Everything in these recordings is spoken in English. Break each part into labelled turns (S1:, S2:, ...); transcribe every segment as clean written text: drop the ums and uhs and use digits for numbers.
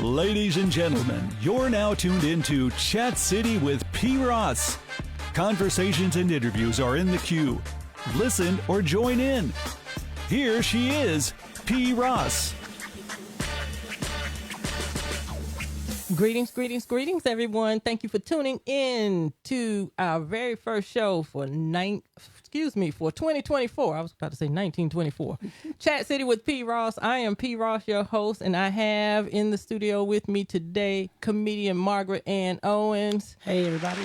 S1: Ladies and gentlemen, you're now tuned into Chat City with P. Ross. Conversations and interviews are in the queue. Listen or join in. Here she is, P. Ross.
S2: Greetings, everyone. Thank you for tuning in to our very first show for 2024. I was about to say 1924. Chat City with P. Ross. I am P. Ross, your host, and I have in the studio with me today comedian Margaret and Owens.
S3: Hey, everybody.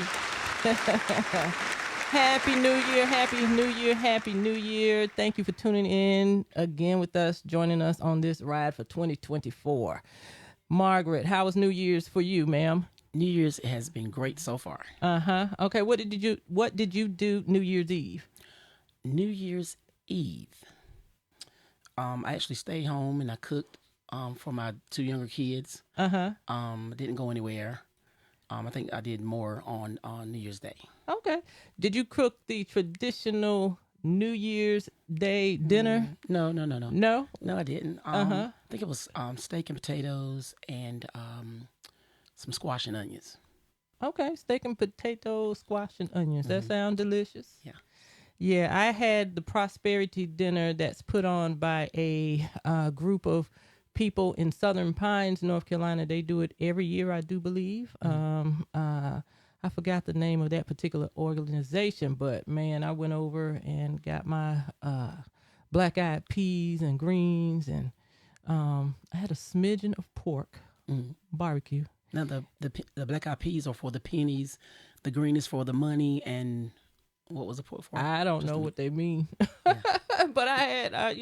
S2: Happy New Year, Happy New Year, Happy New Year. Thank you for tuning in again with us, joining us on this ride for 2024. Margaret, how was New Year's for you, ma'am?
S3: New Year's has been great so far.
S2: Okay, what did you do New Year's Eve?
S3: New Year's Eve. I actually stayed home and I cooked for my two younger kids. Didn't go anywhere. I think I did more on New Year's Day. Okay.
S2: Did you cook the traditional New Year's Day dinner?
S3: No.
S2: No?
S3: No, I didn't. I think it was steak and potatoes and some squash and onions.
S2: Okay, steak and potatoes, squash and onions. That sounds delicious.
S3: Yeah.
S2: Yeah, I had the prosperity dinner that's put on by a group of people in Southern Pines, North Carolina. They do it every year, I do believe. I forgot the name of that particular organization, but man, I went over and got my black-eyed peas and greens, and I had a smidgen of pork barbecue.
S3: Now the black-eyed peas are for the pennies, the green is for the money, and what was the pork for?
S2: I don't know what they mean,
S3: Yeah.
S2: but I had I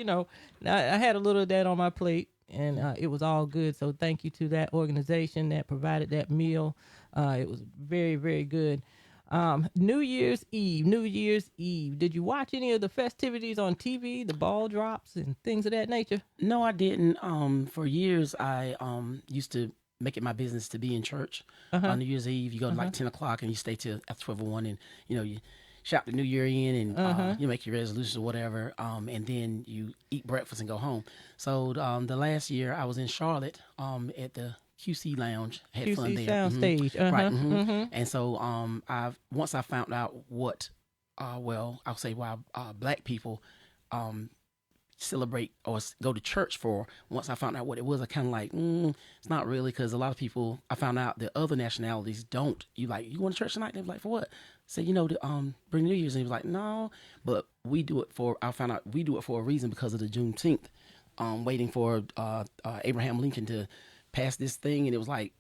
S2: had a little of that on my plate. And it was all good. So thank you to that organization that provided that meal. It was very, very good. New Year's Eve. Did you watch any of the festivities on TV, the ball drops and things of that nature?
S3: No, I didn't. For years, I used to make it my business to be in church on New Year's Eve. You go to like 10 o'clock and you stay till after 12:01, and you shout the New Year in, and you make your resolutions or whatever, and then you eat breakfast and go home. So the last year I was in Charlotte at the QC Lounge. I had fun there.
S2: Soundstage.
S3: Right. And so once I found out what, I'll say why black people celebrate or go to church for. Once I found out what it was, I kind of like, it's not really, because a lot of people, I found out that other nationalities don't. You going to church tonight? They was like, for what? Say, to bring New Year's. And he was like, no, but we do it for, I found out we do it for a reason, because of the Juneteenth, waiting for Abraham Lincoln to pass this thing. And it was like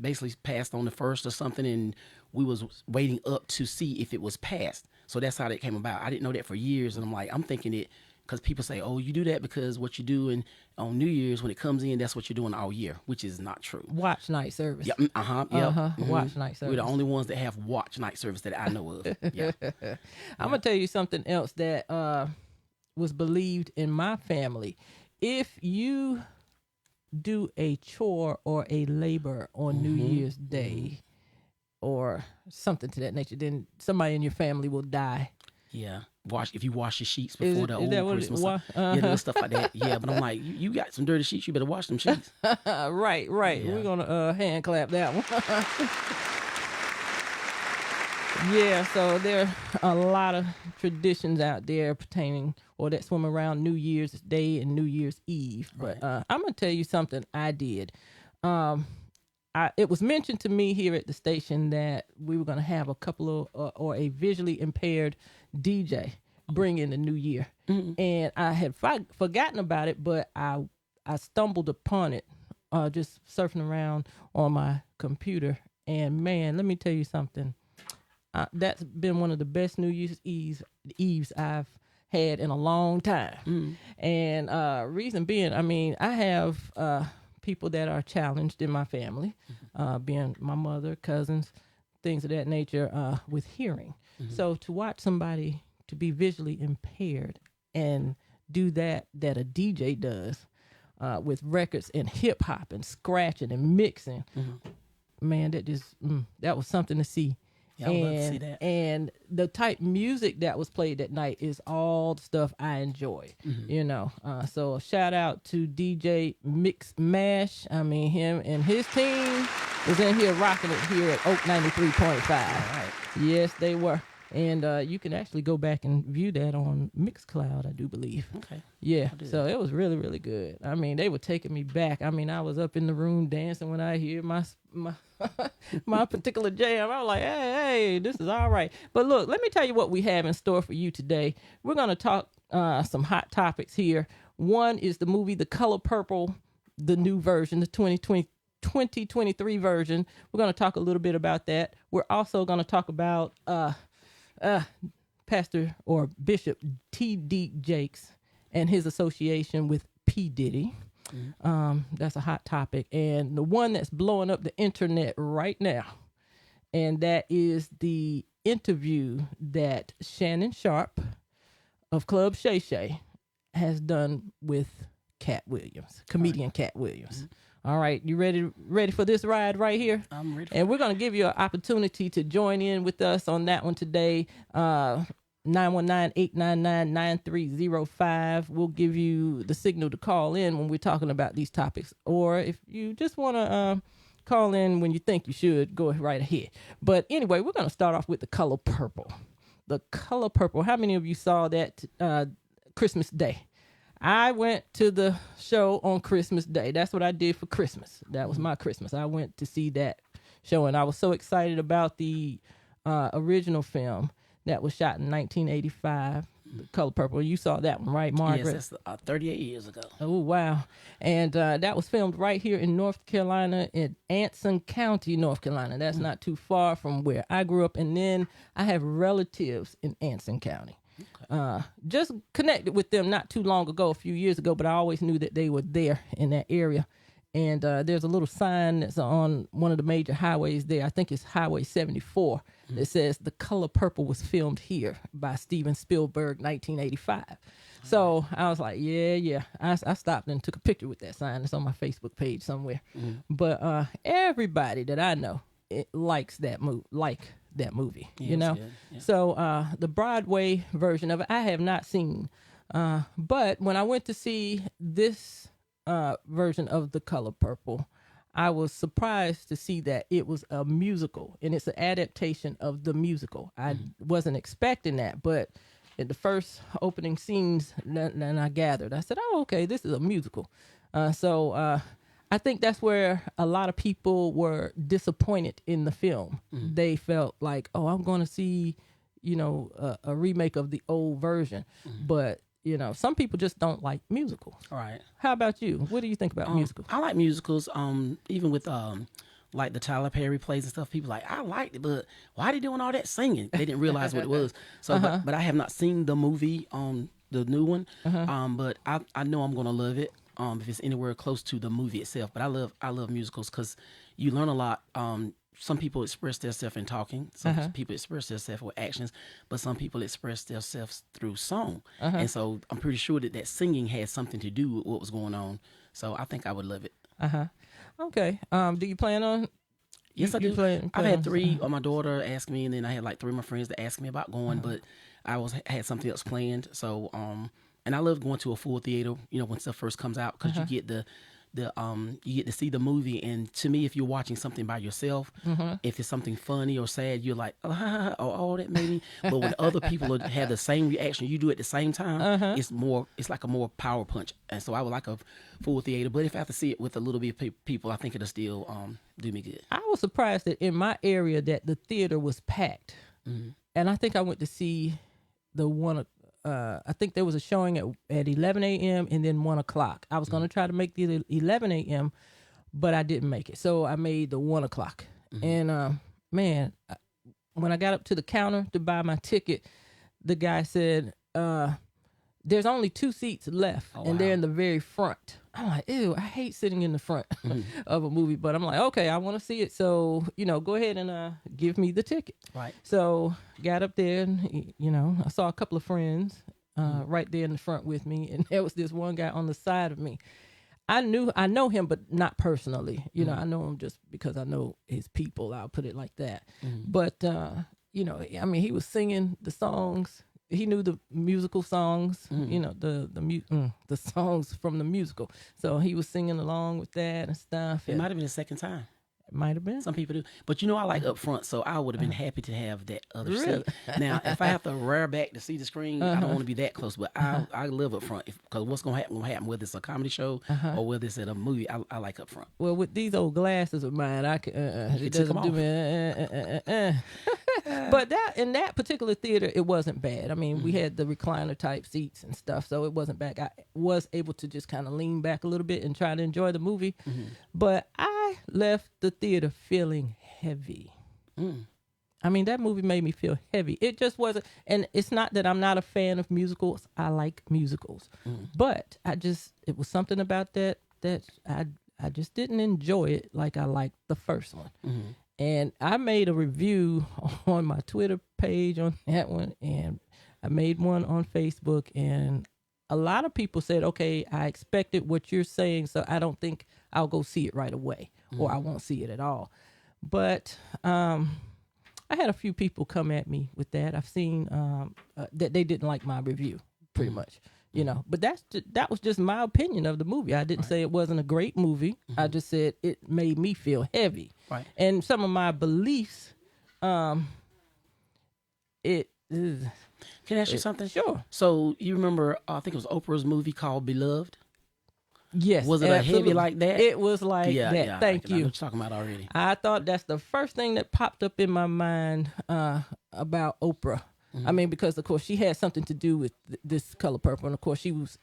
S3: basically passed on the 1st or something. And we was waiting up to see if it was passed. So that's how that came about. I didn't know that for years. And I'm thinking it, because people say, oh, you do that because what you do on New Year's, when it comes in, that's what you're doing all year, which is not true.
S2: Watch night service.
S3: Yeah.
S2: Watch night service.
S3: We're the only ones that have watch night service that I know of. Yeah.
S2: I'm going to tell you something else that was believed in my family. If you do a chore or a labor on New Year's Day or something to that nature, then somebody in your family will die.
S3: Yeah. If you wash your sheets before the old Christmas, little stuff like that. Yeah, but I'm like, you got some dirty sheets, you better wash them sheets.
S2: Right. Yeah. We're gonna hand clap that one. Yeah, so there are a lot of traditions out there pertaining or that swim around New Year's Day and New Year's Eve. But I'm gonna tell you something I did. It was mentioned to me here at the station that we were going to have a couple of, or a visually impaired DJ bring in the new year. And I had forgotten about it, but I stumbled upon it just surfing around on my computer. And man, let me tell you something. That's been one of the best New Year's Eves I've had in a long time. And reason being, I have people that are challenged in my family, being my mother, cousins, things of that nature, with hearing. So to watch somebody to be visually impaired and do that a DJ does with records and hip hop and scratching and mixing, man, that was something to see.
S3: Yeah, I would love to see that.
S2: And the type music that was played that night is all the stuff I enjoy, you know. So a shout out to DJ Mix Mash. I mean, him and his team was in here rocking it here at Oak 93.5.
S3: Right.
S2: Yes, they were. And you can actually go back and view that on Mixcloud, I do believe.
S3: Okay.
S2: Yeah, so it was really, really good. I mean, they were taking me back. I mean, I was up in the room dancing when I hear my my particular jam. I was like, hey, this is all right. But look, let me tell you what we have in store for you today. We're going to talk some hot topics here. One is the movie The Color Purple, the new version, the 2023 version. We're going to talk a little bit about that. We're also going to talk about Pastor or Bishop T.D. Jakes and his association with P. Diddy. That's a hot topic. And the one that's blowing up the internet right now, and that is the interview that Shannon Sharpe of Club Shay Shay has done with Katt Williams, comedian Katt Williams. All right, you ready for this ride right here?
S3: I'm ready.
S2: And we're going to give you an opportunity to join in with us on that one today. 919-899-9305. We'll give you the signal to call in when we're talking about these topics. Or if you just want to call in when you think you should, go right ahead. But anyway, we're going to start off with The Color Purple. The Color Purple. How many of you saw that Christmas Day? I went to the show on Christmas Day. That's what I did for Christmas. That was my Christmas. I went to see that show, and I was so excited about the original film that was shot in 1985, The Color Purple. You saw that one, right, Margaret?
S3: Yes, that's 38 years ago.
S2: Oh, wow. And that was filmed right here in North Carolina, in Anson County, North Carolina. That's not too far from where I grew up. And then I have relatives in Anson County. Just connected with them not too long ago, a few years ago, but I always knew that they were there in that area. And there's a little sign that's on one of the major highways there. I think it's Highway 74 that says The Color Purple was filmed here by Steven Spielberg, 1985. So I was like, yeah. I stopped and took a picture with that sign. It's on my Facebook page somewhere. But everybody that I know likes that movie, you know?
S3: Yeah.
S2: So the Broadway version of it, I have not seen. But when I went to see this version of The Color Purple, I was surprised to see that it was a musical, and it's an adaptation of the musical. I wasn't expecting that, but in the first opening scenes, then I gathered. I said, oh, okay, this is a musical. So I think that's where a lot of people were disappointed in the film. They felt like, oh, I'm going to see, a remake of the old version. But, some people just don't like musicals.
S3: All right.
S2: How about you? What do you think about musicals?
S3: I like musicals. Even with like the Tyler Perry plays and stuff, people like, I liked it, but why are they doing all that singing? They didn't realize what it was. So, but I have not seen the movie, the new one. But I know I'm gonna love it. If it's anywhere close to the movie itself. But I love musicals because you learn a lot. Some people express themselves in talking. Some people express themselves with actions, but some people express themselves through song. And so I'm pretty sure that singing has something to do with what was going on. So I think I would love it.
S2: Okay. Do you plan on?
S3: Yes, I do. I've had three. My daughter asked me, and then I had like three of my friends that asked me about going, but I had something else planned. So and I love going to a full theater, when stuff first comes out, because you get you get to see the movie. And to me, if you're watching something by yourself, if it's something funny or sad, you're like, oh, that made me. But when other people have the same reaction you do at the same time, it's like a more power punch. And so I would like a full theater. But if I have to see it with a little bit of people, I think it'll still do me good. I
S2: was surprised that in my area that the theater was packed. And I think I went to see the one. I think there was a showing at 11 a.m. and then 1 o'clock. I was going to try to make the 11 a.m., but I didn't make it. So I made the 1 o'clock. And, man, when I got up to the counter to buy my ticket, the guy said, there's only 2 seats left, and they're in the very front. I'm like, ew, I hate sitting in the front of a movie, but I'm like, okay, I want to see it. So, go ahead and give me the ticket.
S3: Right.
S2: So got up there and, I saw a couple of friends right there in the front with me. And there was this one guy on the side of me. I know him, but not personally. You know, I know him just because I know his people. I'll put it like that. But you know, I mean, he was singing the songs. He knew the musical songs. You know, the songs from the musical. So he was singing along with that and stuff.
S3: It might have been the second time.
S2: It might have been.
S3: Some people do. But you know, I like up front, so I would have been happy to have that other
S2: Really?
S3: seat. Now, if I have to rear back to see the screen, I don't want to be that close, but I live up front. Because what's going to happen, whether it's a comedy show or whether it's at a movie, I like up front.
S2: Well, with these old glasses of mine, I can. It
S3: took 'em
S2: doesn't do me. But in that particular theater, it wasn't bad. I mean, we had the recliner type seats and stuff, so it wasn't bad. I was able to just kind of lean back a little bit and try to enjoy the movie. But I left the theater feeling heavy. I mean, that movie made me feel heavy. It just wasn't, and it's not that I'm not a fan of musicals. I like musicals, but it was something about that I just didn't enjoy it like I liked the first one. And I made a review on my Twitter page on that one, and I made one on Facebook, and a lot of people said, okay, I expected what you're saying, so I don't think I'll go see it right away, or I won't see it at all. But I had a few people come at me with that. I've seen that they didn't like my review, pretty much. You know, but that was just my opinion of the movie. I didn't say it wasn't a great movie. I just said it made me feel heavy.
S3: Right.
S2: And some of my beliefs,
S3: Can I ask you something?
S2: Sure.
S3: So you remember, I think it was Oprah's movie called Beloved?
S2: Yes.
S3: Was it a heavy like that?
S2: It was like that.
S3: Yeah.
S2: Thank
S3: I know
S2: you.
S3: what you're talking about already.
S2: I thought that's the first thing that popped up in my mind about Oprah. I mean, because, of course, she had something to do with This Color Purple. And, of course, she was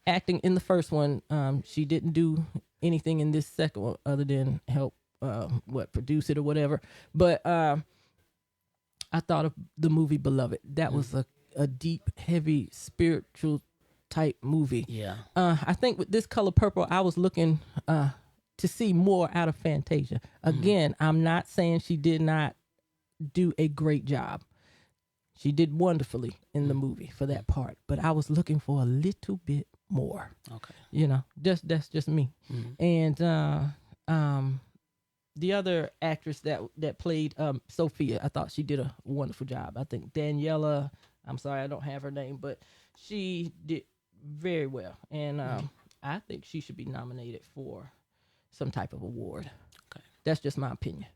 S2: acting in the first one. She didn't do anything in this second one other than help, produce it or whatever. But I thought of the movie Beloved. That was a deep, heavy, spiritual type movie.
S3: Yeah.
S2: I think with This Color Purple, I was looking to see more out of Fantasia. Again, I'm not saying she did not do a great job. She did wonderfully in the movie for that part, but I was looking for a little bit more.
S3: Okay.
S2: You know, that's just me. And the other actress that played Sophia, I thought she did a wonderful job. I think Daniela, I'm sorry I don't have her name, but she did very well, and I think she should be nominated for some type of award.
S3: Okay.
S2: That's just my opinion.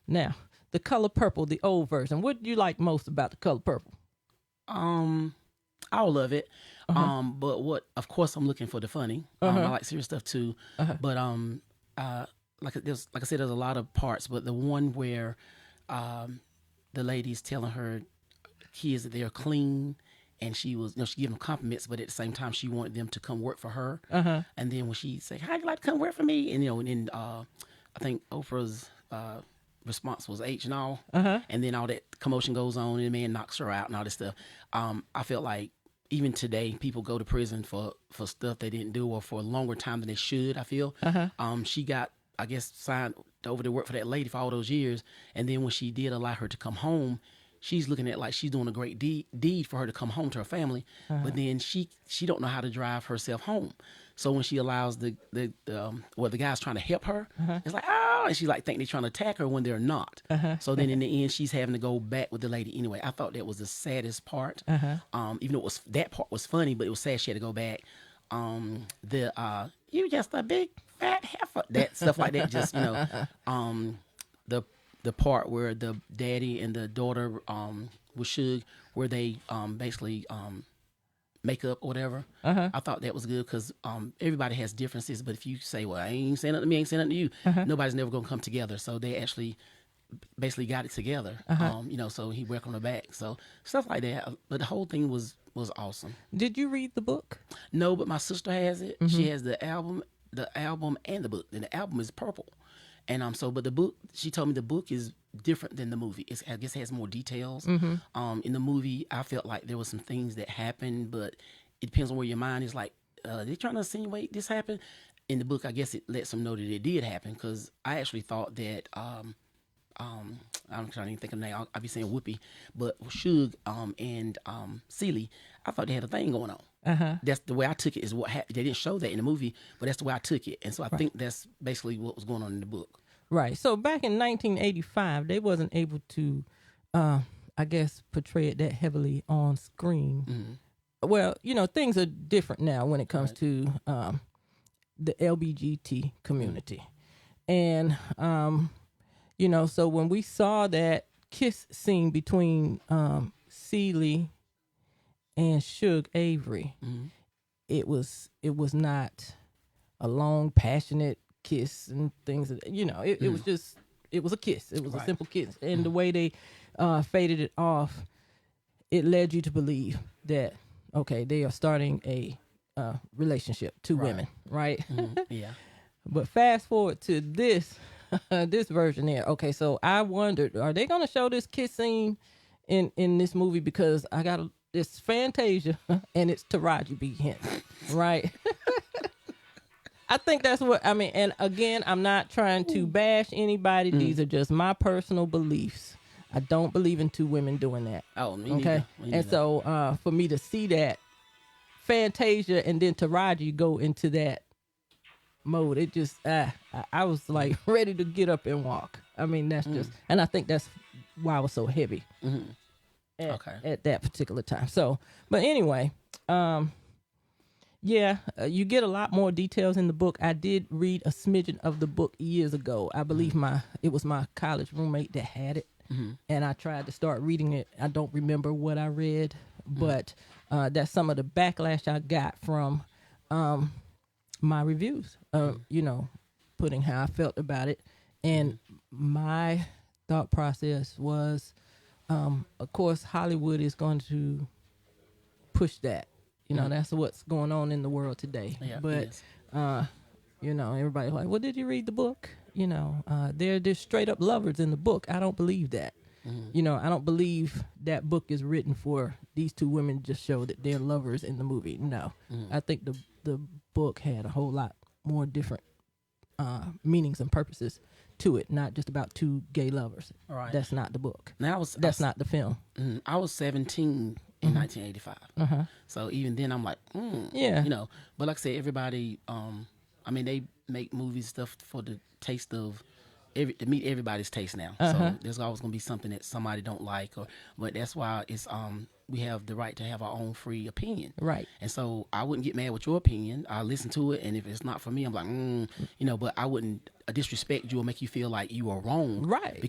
S2: Now, The Color Purple, the old version. What do you like most about The Color Purple?
S3: I love it. But what, of course, I'm looking for the funny. I like serious stuff too. But like I said, there's a lot of parts. But the one where the lady's telling her kids that they're clean, and she was, she gave them compliments, but at the same time she wanted them to come work for her. And then when she said, "How'd you like to come work for me?" And and then I think Oprah's response was H and all, and then all that commotion goes on, and the man knocks her out and all this stuff. I felt like even today people go to prison for stuff they didn't do or for a longer time than they should. I feel she got, I guess, signed over to work for that lady for all those years, and then when she did allow her to come home, she's looking at like she's doing a great deed for her to come home to her family, but then she don't know how to drive herself home. So when she allows the guy's trying to help her, it's like, oh, and she like think they're trying to attack her when they're not. So then in the end, she's having to go back with the lady anyway. I thought that was the saddest part. Even though that part was funny, but it was sad she had to go back. You just a big fat heifer, that stuff like that. Just the part where the daddy and the daughter was Suge, where they basically make up or whatever. I thought that was good because everybody has differences, but if you say, well, I ain't saying nothing to me, I ain't saying nothing to you, nobody's never gonna come together. So they actually basically got it together. So he welcomed her back. So stuff like that. But the whole thing was awesome.
S2: Did you read the book?
S3: No, but my sister has it. She has the album and the book. And the album is purple. And but the book, she told me the book is different than the movie. I guess it has more details. In the movie, I felt like there was some things that happened, but it depends on where your mind is. Like, they're trying to insinuate this happened. In the book, I guess it lets them know that it did happen, because I actually thought that I'm trying to even think of the name. I'll be saying Whoopi, but Suge and Celie, I thought they had a thing going on. That's the way I took it. Is what they didn't show that in the movie, but that's the way I took it, and so I think that's basically what was going on in the book.
S2: Right. So back in 1985, they wasn't able to, I guess, portray it that heavily on screen. Well, things are different now when it comes to the LGBT community, and so when we saw that kiss scene between Celie and Suge Avery, it was not a long, passionate kiss and things. It was just, it was a kiss. It was a simple kiss, and the way they faded it off, it led you to believe that okay, they are starting a relationship, two women, right?
S3: Yeah.
S2: But fast forward to this this version here. Okay, so I wondered, are they going to show this kiss scene in this movie? Because I got it's Fantasia and it's Taraji B. Henson, right? I think that's what I mean. And again, I'm not trying to bash anybody. These are just my personal beliefs. I don't believe in two women doing that.
S3: Oh, me
S2: okay.
S3: neither.
S2: And so for me to see that Fantasia and then Taraji go into that mode, it just I was like ready to get up and walk. I mean, that's just, and I think that's why I was so heavy at that particular time. So, but anyway, you get a lot more details in the book. I did read a smidgen of the book years ago. I believe it was my college roommate that had it, and I tried to start reading it. I don't remember what I read, but that's some of the backlash I got from my reviews, putting how I felt about it. And my thought process was, of course, Hollywood is going to push that. That's what's going on in the world today.
S3: Yeah,
S2: but, everybody's like, well, did you read the book? They're just straight up lovers in the book. I don't believe that. I don't believe that book is written for these two women to just show that they're lovers in the movie. No. I think the book had a whole lot more different meanings and purposes to it, not just about two gay lovers.
S3: Right.
S2: That's not the book.
S3: Now
S2: that's not the film.
S3: I was 17 in 1985. So even then I'm like, but like I said, everybody, they make movies stuff for the taste of to meet everybody's taste now. So there's always gonna be something that somebody don't like, but that's why it's we have the right to have our own free opinion. Right. And so I wouldn't get mad with your opinion. I listen to it, and if it's not for me, I'm like, but I wouldn't disrespect you or make you feel like you are wrong. Right.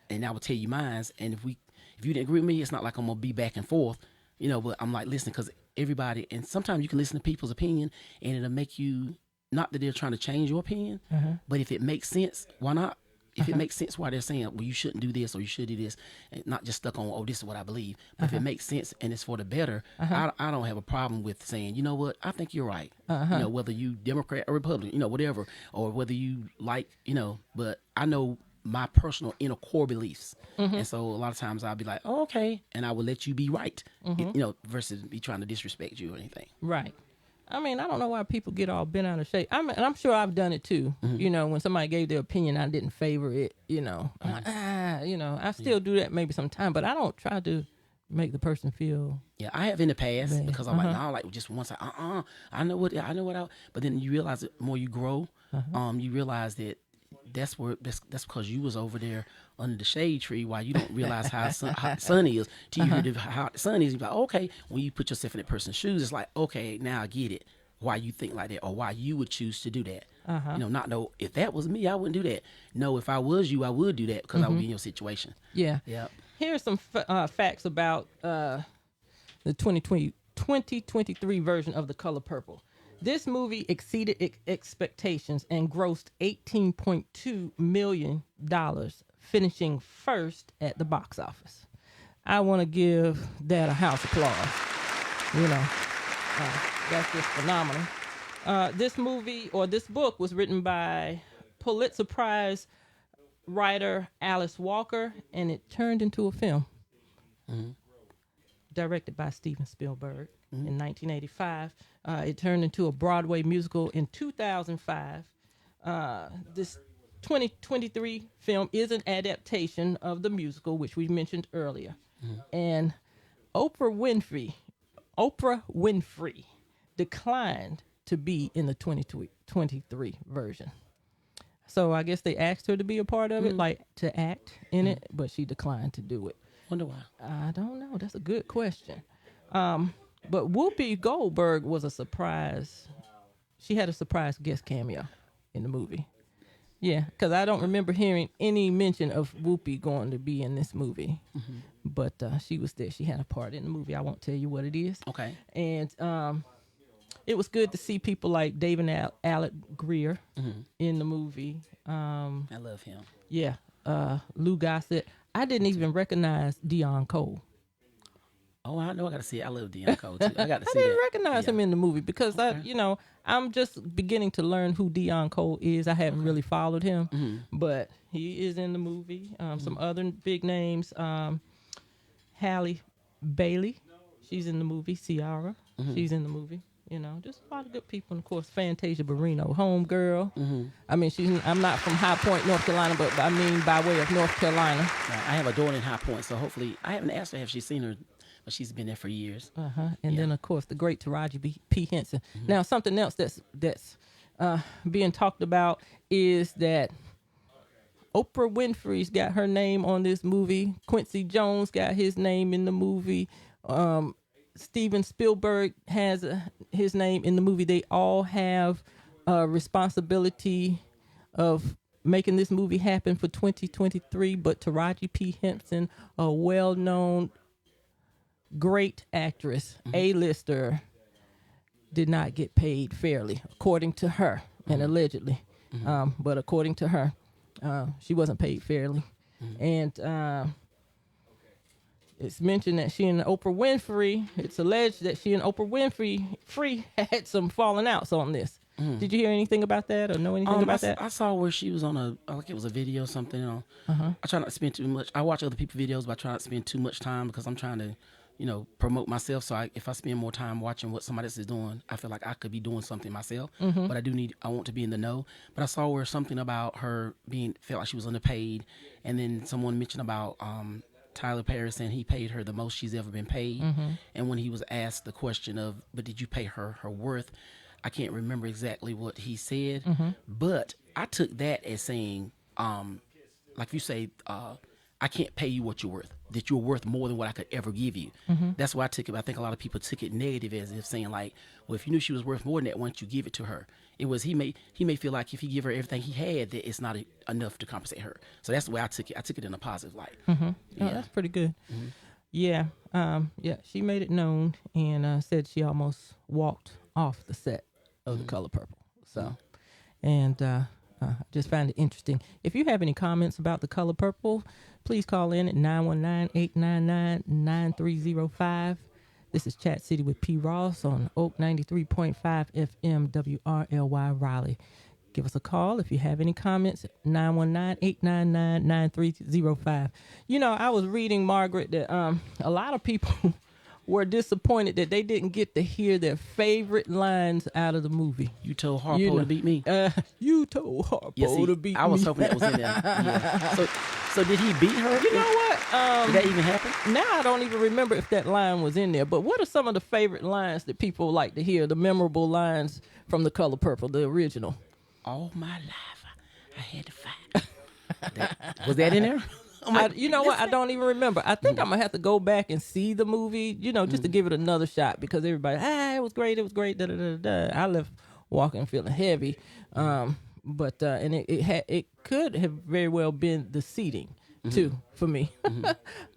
S3: And I would tell you mine, and if you didn't agree with me, it's not like I'm gonna be back and forth, but I'm like, listen, because everybody, and sometimes you can listen to people's opinion, and it'll make you, not that they're trying to change your opinion, but if it makes sense, why not? If it makes sense why they're saying, well, you shouldn't do this or you should do this, and not just stuck on, oh, this is what I believe. But if it makes sense and it's for the better, I don't have a problem with saying, you know what, I think you're right. Whether you Democrat or Republican, whatever, or whether you like, but I know my personal inner core beliefs. And so a lot of times I'll be like, oh, okay, and I will let you be right, versus me trying to disrespect you or anything. Right.
S2: I mean, I don't know why people get all bent out of shape. And I'm sure I've done it too. When somebody gave their opinion, I didn't favor it. I still do that maybe sometime, but I don't try to make the person feel.
S3: Yeah, I have in the past because I'm like just once I know what but then you realize that more you grow, you realize that that's because you was over there under the shade tree while you don't realize how the sun is. Till you hear how the sun is, you're like, okay, when you put yourself in that person's shoes, it's like, okay, now I get it. Why you think like that, or why you would choose to do that. Not know if that was me, I wouldn't do that. No, if I was you, I would do that because I would be in your situation. Yeah. Yep.
S2: Here's some facts about the 2023 version of The Color Purple. This movie exceeded expectations and grossed $18.2 million, finishing first at the box office. I want to give that a house applause. That's just phenomenal. This book was written by Pulitzer Prize writer Alice Walker, and it turned into a film. Directed by Steven Spielberg in 1985. It turned into a Broadway musical in 2005. This 2023 film is an adaptation of the musical, which we mentioned earlier. And Oprah Winfrey declined to be in the 2023 version. So I guess they asked her to be a part of it, like to act in it, but she declined to do it.
S3: Wonder why?
S2: I don't know. That's a good question. But Whoopi Goldberg was a surprise. She had a surprise guest cameo in the movie. Yeah, because I don't remember hearing any mention of Whoopi going to be in this movie. But she was there. She had a part in the movie. I won't tell you what it is.
S3: Okay.
S2: And it was good to see people like David Alec Greer in the movie.
S3: I love him.
S2: Yeah. Lou Gossett. I didn't even recognize Dion Cole.
S3: Oh, I know. I got to see it. I love Dion Cole too. I got to see
S2: I didn't
S3: that.
S2: recognize him in the movie because I'm just beginning to learn who Dion Cole is. I haven't really followed him, but he is in the movie. Some other big names. Halle Bailey, she's in the movie. Ciara, she's in the movie. You know, just a lot of good people. And of course, Fantasia Barrino, homegirl. I mean, I'm not from High Point, North Carolina, but I mean by way of North Carolina.
S3: I have a daughter in High Point, so hopefully, I haven't asked her if she's seen her, but she's been there for years.
S2: And then, of course, the great Taraji P. Henson. Now, something else that's being talked about is that Oprah Winfrey's got her name on this movie. Quincy Jones got his name in the movie. Steven Spielberg has his name in the movie. They all have a responsibility of making this movie happen for 2023. But Taraji P. Henson, a well-known great actress, A-lister, did not get paid fairly, according to her, and allegedly. But according to her, she wasn't paid fairly. And it's mentioned that she and Oprah Winfrey, it's alleged that she and Oprah Winfrey had some falling outs on this. Did you hear anything about that or know anything about that?
S3: I saw where she was on like it was a video or something. You know. I try not to spend too much. I watch other people's videos, but I try not to spend too much time because I'm trying to, promote myself. So if I spend more time watching what somebody else is doing, I feel like I could be doing something myself. But I want to be in the know. But I saw where something about her felt like she was underpaid. And then someone mentioned about Tyler Perry saying he paid her the most she's ever been paid. And when he was asked the question of, but did you pay her worth? I can't remember exactly what he said, but I took that as saying, like you say, I can't pay you what you're worth, that you're worth more than what I could ever give you. That's why I took it. I think a lot of people took it negative as if saying like, well, if you knew she was worth more than that, why don't you give it to her? It was, he may feel like if he give her everything he had, that it's not enough to compensate her. So that's the way I took it. I took it in a positive light.
S2: Oh, that's pretty good. Yeah. She made it known and said she almost walked off the set of The Color Purple. So, and just find it interesting. If you have any comments about The Color Purple, please call in at 919-899-9305. This is Chat City with P. Ross on Oak 93.5 FM WRLY Raleigh. Give us a call if you have any comments, 919-899-9305. I was reading, Margaret, that a lot of people were disappointed that they didn't get to hear their favorite lines out of the movie.
S3: You told Harpo to beat me.
S2: You told Harpo to beat me.
S3: I was hoping that was in there. Yeah. So did he beat her?
S2: You know what?
S3: Did that even happen?
S2: Now I don't even remember if that line was in there. But what are some of the favorite lines that people like to hear? The memorable lines from The Color Purple, the original.
S3: All my life, I had to fight. Was that in there?
S2: You know what? I don't even remember. I think I'm going to have to go back and see the movie, just to give it another shot because everybody, it was great. It was great. Da, da, da, da. I left walking feeling heavy. But it could have very well been the seating too for me.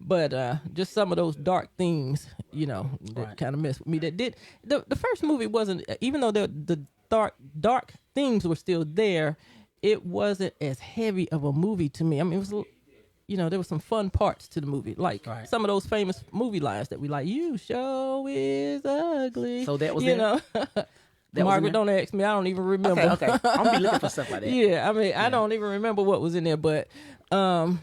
S2: But just some of those dark themes, that kind of messed with me. That did the first movie wasn't, even though the dark themes were still there, it wasn't as heavy of a movie to me. I mean, it was there were some fun parts to the movie, like some of those famous movie lines that we like. You show is ugly. So that was Margaret, don't ask me. I don't even remember.
S3: Okay. I'm gonna be looking for stuff like that.
S2: Yeah, I mean, I don't even remember what was in there, but some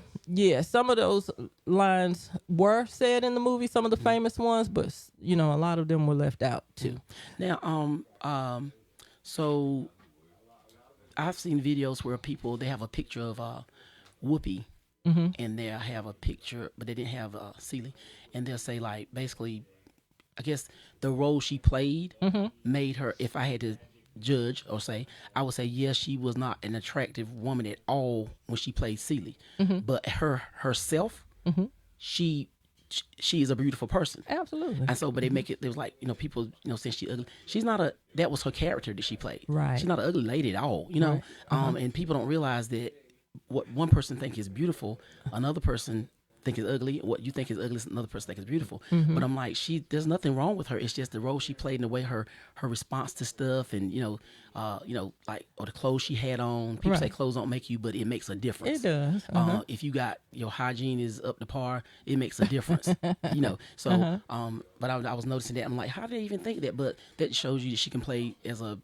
S2: of those lines were said in the movie. Some of the famous ones, but a lot of them were left out too.
S3: Now, so I've seen videos where people, they have a picture of Whoopi, and they'll have a picture, but they didn't have Celie, and they'll say like basically, I guess the role she played made her. If I had to judge or say, I would say yes, she was not an attractive woman at all when she played Celie, but herself, she is a beautiful person.
S2: Absolutely.
S3: And so, but they make it, there was like, people, saying she ugly. She's not that was her character that she played.
S2: Right.
S3: She's not an ugly lady at all, Right. And people don't realize that what one person think is beautiful, another person think is ugly. What you think is ugly, another person think is beautiful. But I'm like, there's nothing wrong with her. It's just the role she played and the way her response to stuff, and like, or the clothes she had on. People say clothes don't make you, but it makes a difference.
S2: It does.
S3: If you got your hygiene is up to par, it makes a difference. So but I was noticing that. I'm like, how do they even think that? But that shows you that she can play as a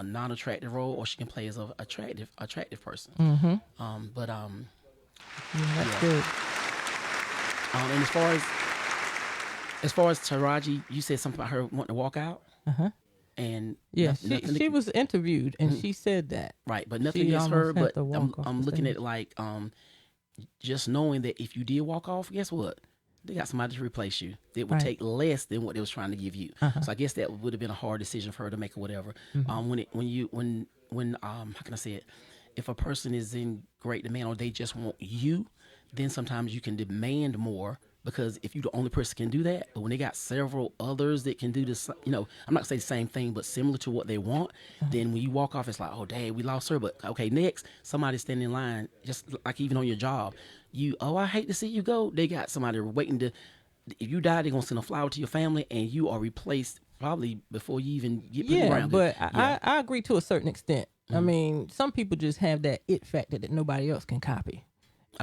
S3: non-attractive role, or she can play as a attractive person.
S2: That's good.
S3: And as far as Taraji, you said something about her wanting to walk out. And
S2: yeah, she was interviewed and she said that.
S3: Right, but nothing against her. But I'm looking at it like just knowing that if you did walk off, guess what? They got somebody to replace you. It would take less than what they was trying to give you. So I guess that would have been a hard decision for her to make or whatever. When how can I say it? If a person is in great demand or they just want you, then sometimes you can demand more, because if you're the only person can do that, but when they got several others that can do this, I'm not gonna say the same thing, but similar to what they want, then when you walk off, it's like, oh, dang, we lost her. But okay, next, somebody standing in line, just like even on your job, I hate to see you go. They got somebody waiting to, if you die, they're gonna send a flower to your family, and you are replaced probably before you even get put around.
S2: But I agree to a certain extent. I mean, some people just have that it factor that nobody else can copy.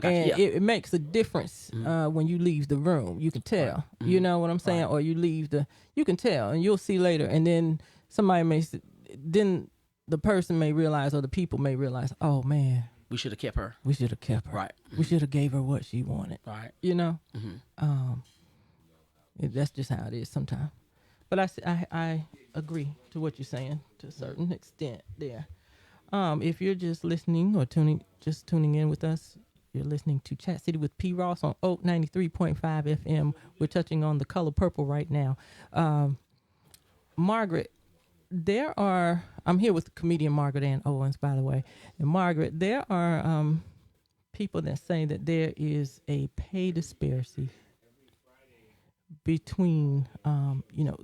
S2: And it makes a difference when you leave the room. You can tell. Right. You know what I'm saying? Right. Or you leave you can tell, and you'll see later. And then then the person may realize, or the people may realize, oh man,
S3: we should have kept her.
S2: We should have kept her.
S3: Right.
S2: We should have gave her what she wanted.
S3: Right.
S2: That's just how it is sometimes. But I agree to what you're saying to a certain extent there. If you're just listening or tuning in with us, you're listening to Chat City with P. Ross on Oak 93.5 FM. We're touching on The Color Purple right now. Margaret, I'm here with comedian Margaret and Owens, by the way. And Margaret, there are people that say that there is a pay disparity between,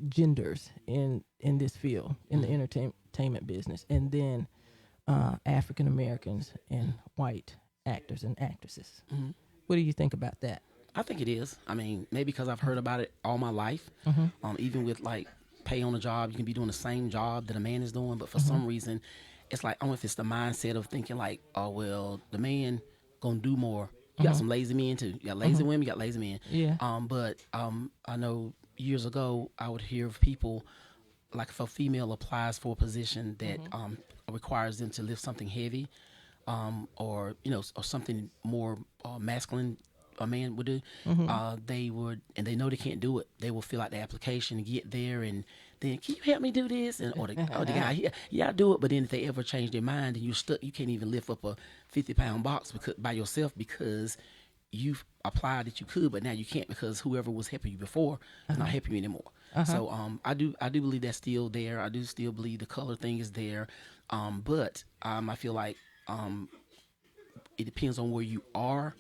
S2: genders in this field, in the entertainment business, and then African Americans and white actors and actresses. What do you think about that?
S3: I think it is. I mean, maybe because I've heard about it all my life. Even with like pay on a job, you can be doing the same job that a man is doing, but for some reason, it's like, I don't know if it's the mindset of thinking like, oh well, the man gonna do more. You got some lazy men too. You got lazy women, you got lazy men.
S2: Yeah.
S3: But I know years ago I would hear of people, like if a female applies for a position that requires them to lift something heavy, or something more masculine a man would do, they would, and they know they can't do it. They will fill out the application and get there, and then, can you help me do this? And or the guy, yeah, I do it. But then if they ever change their mind and you're stuck, you can't even lift up a 50-pound box by yourself because you've applied that you could, but now you can't because whoever was helping you before is not helping you anymore. So I do believe that's still there. I do still believe the color thing is there, but I feel like it depends on where you are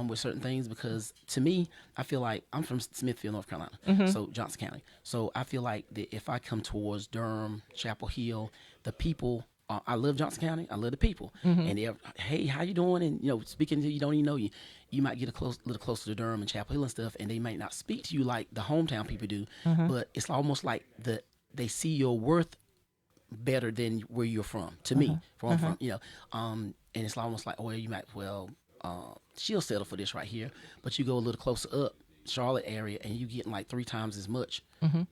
S3: with certain things, because to me, I feel like I'm from Smithfield, North Carolina, so Johnson County. So I feel like that if I come towards Durham, Chapel Hill, the people, I love Johnson County. I love the people, and they're, hey, how you doing? And speaking to you, don't even know you. You might get a little closer to Durham and Chapel Hill and stuff, and they might not speak to you like the hometown people do, but it's almost like they see your worth better than where you're from. To me, where I'm from, and it's almost like, oh, you might, she'll settle for this right here, but you go a little closer up Charlotte area and you getting like 3 times as much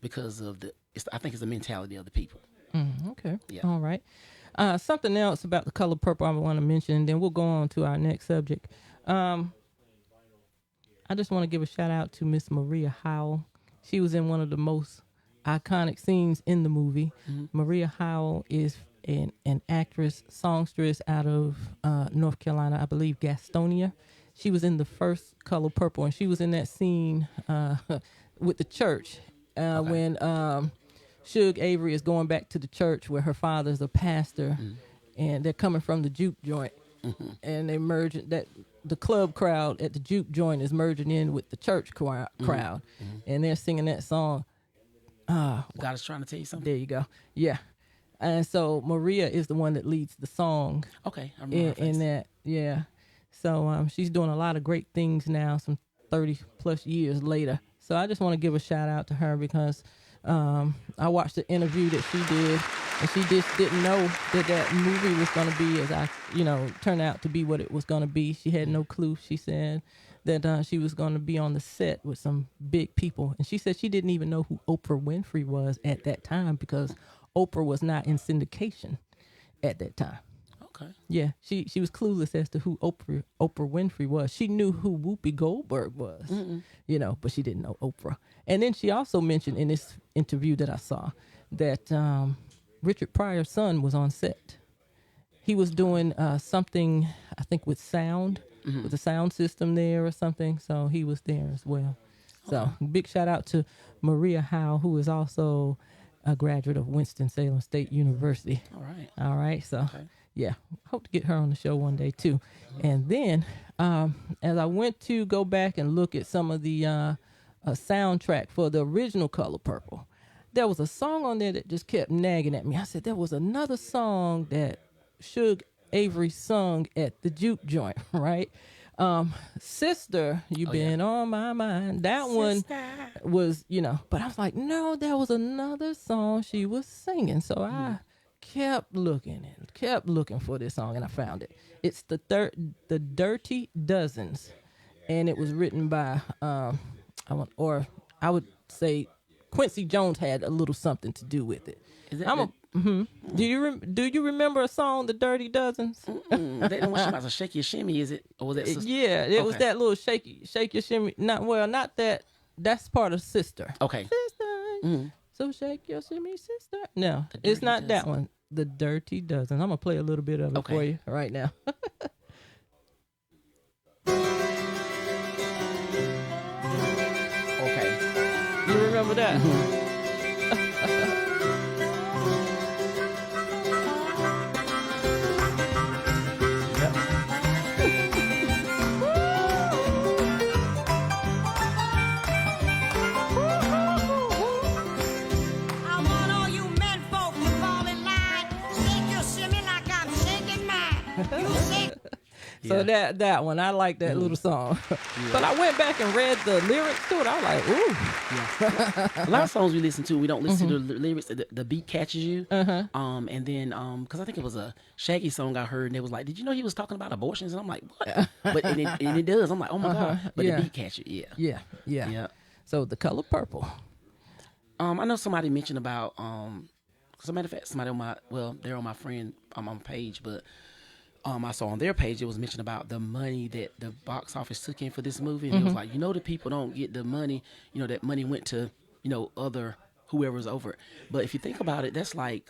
S3: because of I think it's the mentality of the people.
S2: Okay.
S3: Yeah.
S2: All right. Something else about The Color Purple I want to mention, and then we'll go on to our next subject. I just want to give a shout out to Miss Maria Howell. She was in one of the most iconic scenes in the movie. Maria Howell is an actress, songstress out of North Carolina, I believe Gastonia. She was in the first Color Purple, and she was in that scene with the church when Suge Avery is going back to the church where her father's a pastor, and they're coming from the juke joint, and they merge that. The club crowd at the juke joint is merging in with the church crowd, and they're singing that song.
S3: God is trying to tell you something.
S2: There you go. Yeah. And so Maria is the one that leads the song.
S3: Okay. I remember
S2: in that. Yeah. So she's doing a lot of great things now, some 30 plus years later. So I just want to give a shout out to her because I watched the interview that she did, and she just didn't know that movie was going to be turned out to be what it was going to be. She had no clue. She said that she was going to be on the set with some big people. And she said she didn't even know who Oprah Winfrey was at that time because Oprah was not in syndication at that time.
S3: Okay.
S2: Yeah, she was clueless as to who Oprah Winfrey was. She knew who Whoopi Goldberg was, but she didn't know Oprah. And then she also mentioned in this interview that I saw that Richard Pryor's son was on set. He was doing something, I think, with sound, with the sound system there or something. So he was there as well. So big shout out to Maria Howe, who is also a graduate of Winston-Salem State University. All right. So, yeah, hope to get her on the show one day, too. And then as I went to go back and look at some of the soundtrack for the original Color Purple, there was a song on there that just kept nagging at me. I said, there was another song that Suge Avery sung at the juke joint, right? Sister, you been on my mind. That one was, but I was like, no, there was another song she was singing. So I kept looking for this song, and I found it. It's the Dirty Dozens, and it was written by I would say Quincy Jones had a little something to do with it.
S3: Is that
S2: Do you remember a song, The Dirty Dozens?
S3: That the one about to shake your shimmy, is it? Or was that sister?
S2: Yeah, it was that little shake your shimmy. Not that. That's part of Sister.
S3: Okay.
S2: Sister, so shake your shimmy, sister. No, it's not that one. The Dirty Dozens. I'm gonna play a little bit of it for you right now.
S3: Okay.
S2: You remember that? So that one, I like that little song. But I went back and read the lyrics to it. I was like, ooh.
S3: Yeah. A lot of songs we listen to, we don't listen to the lyrics. The beat catches you. And then, because I think it was a Shaggy song I heard, and it was like, did you know he was talking about abortions? And I'm like, what? But and it does. I'm like, oh my God. But the beat catches you. Yeah.
S2: So The Color Purple.
S3: I know somebody mentioned about, as a matter of fact, somebody they're on my friend on my page, but I saw on their page it was mentioned about the money that the box office took in for this movie, and it was like, the people don't get the money, that money went to, other whoever's over it. But if you think about it, that's like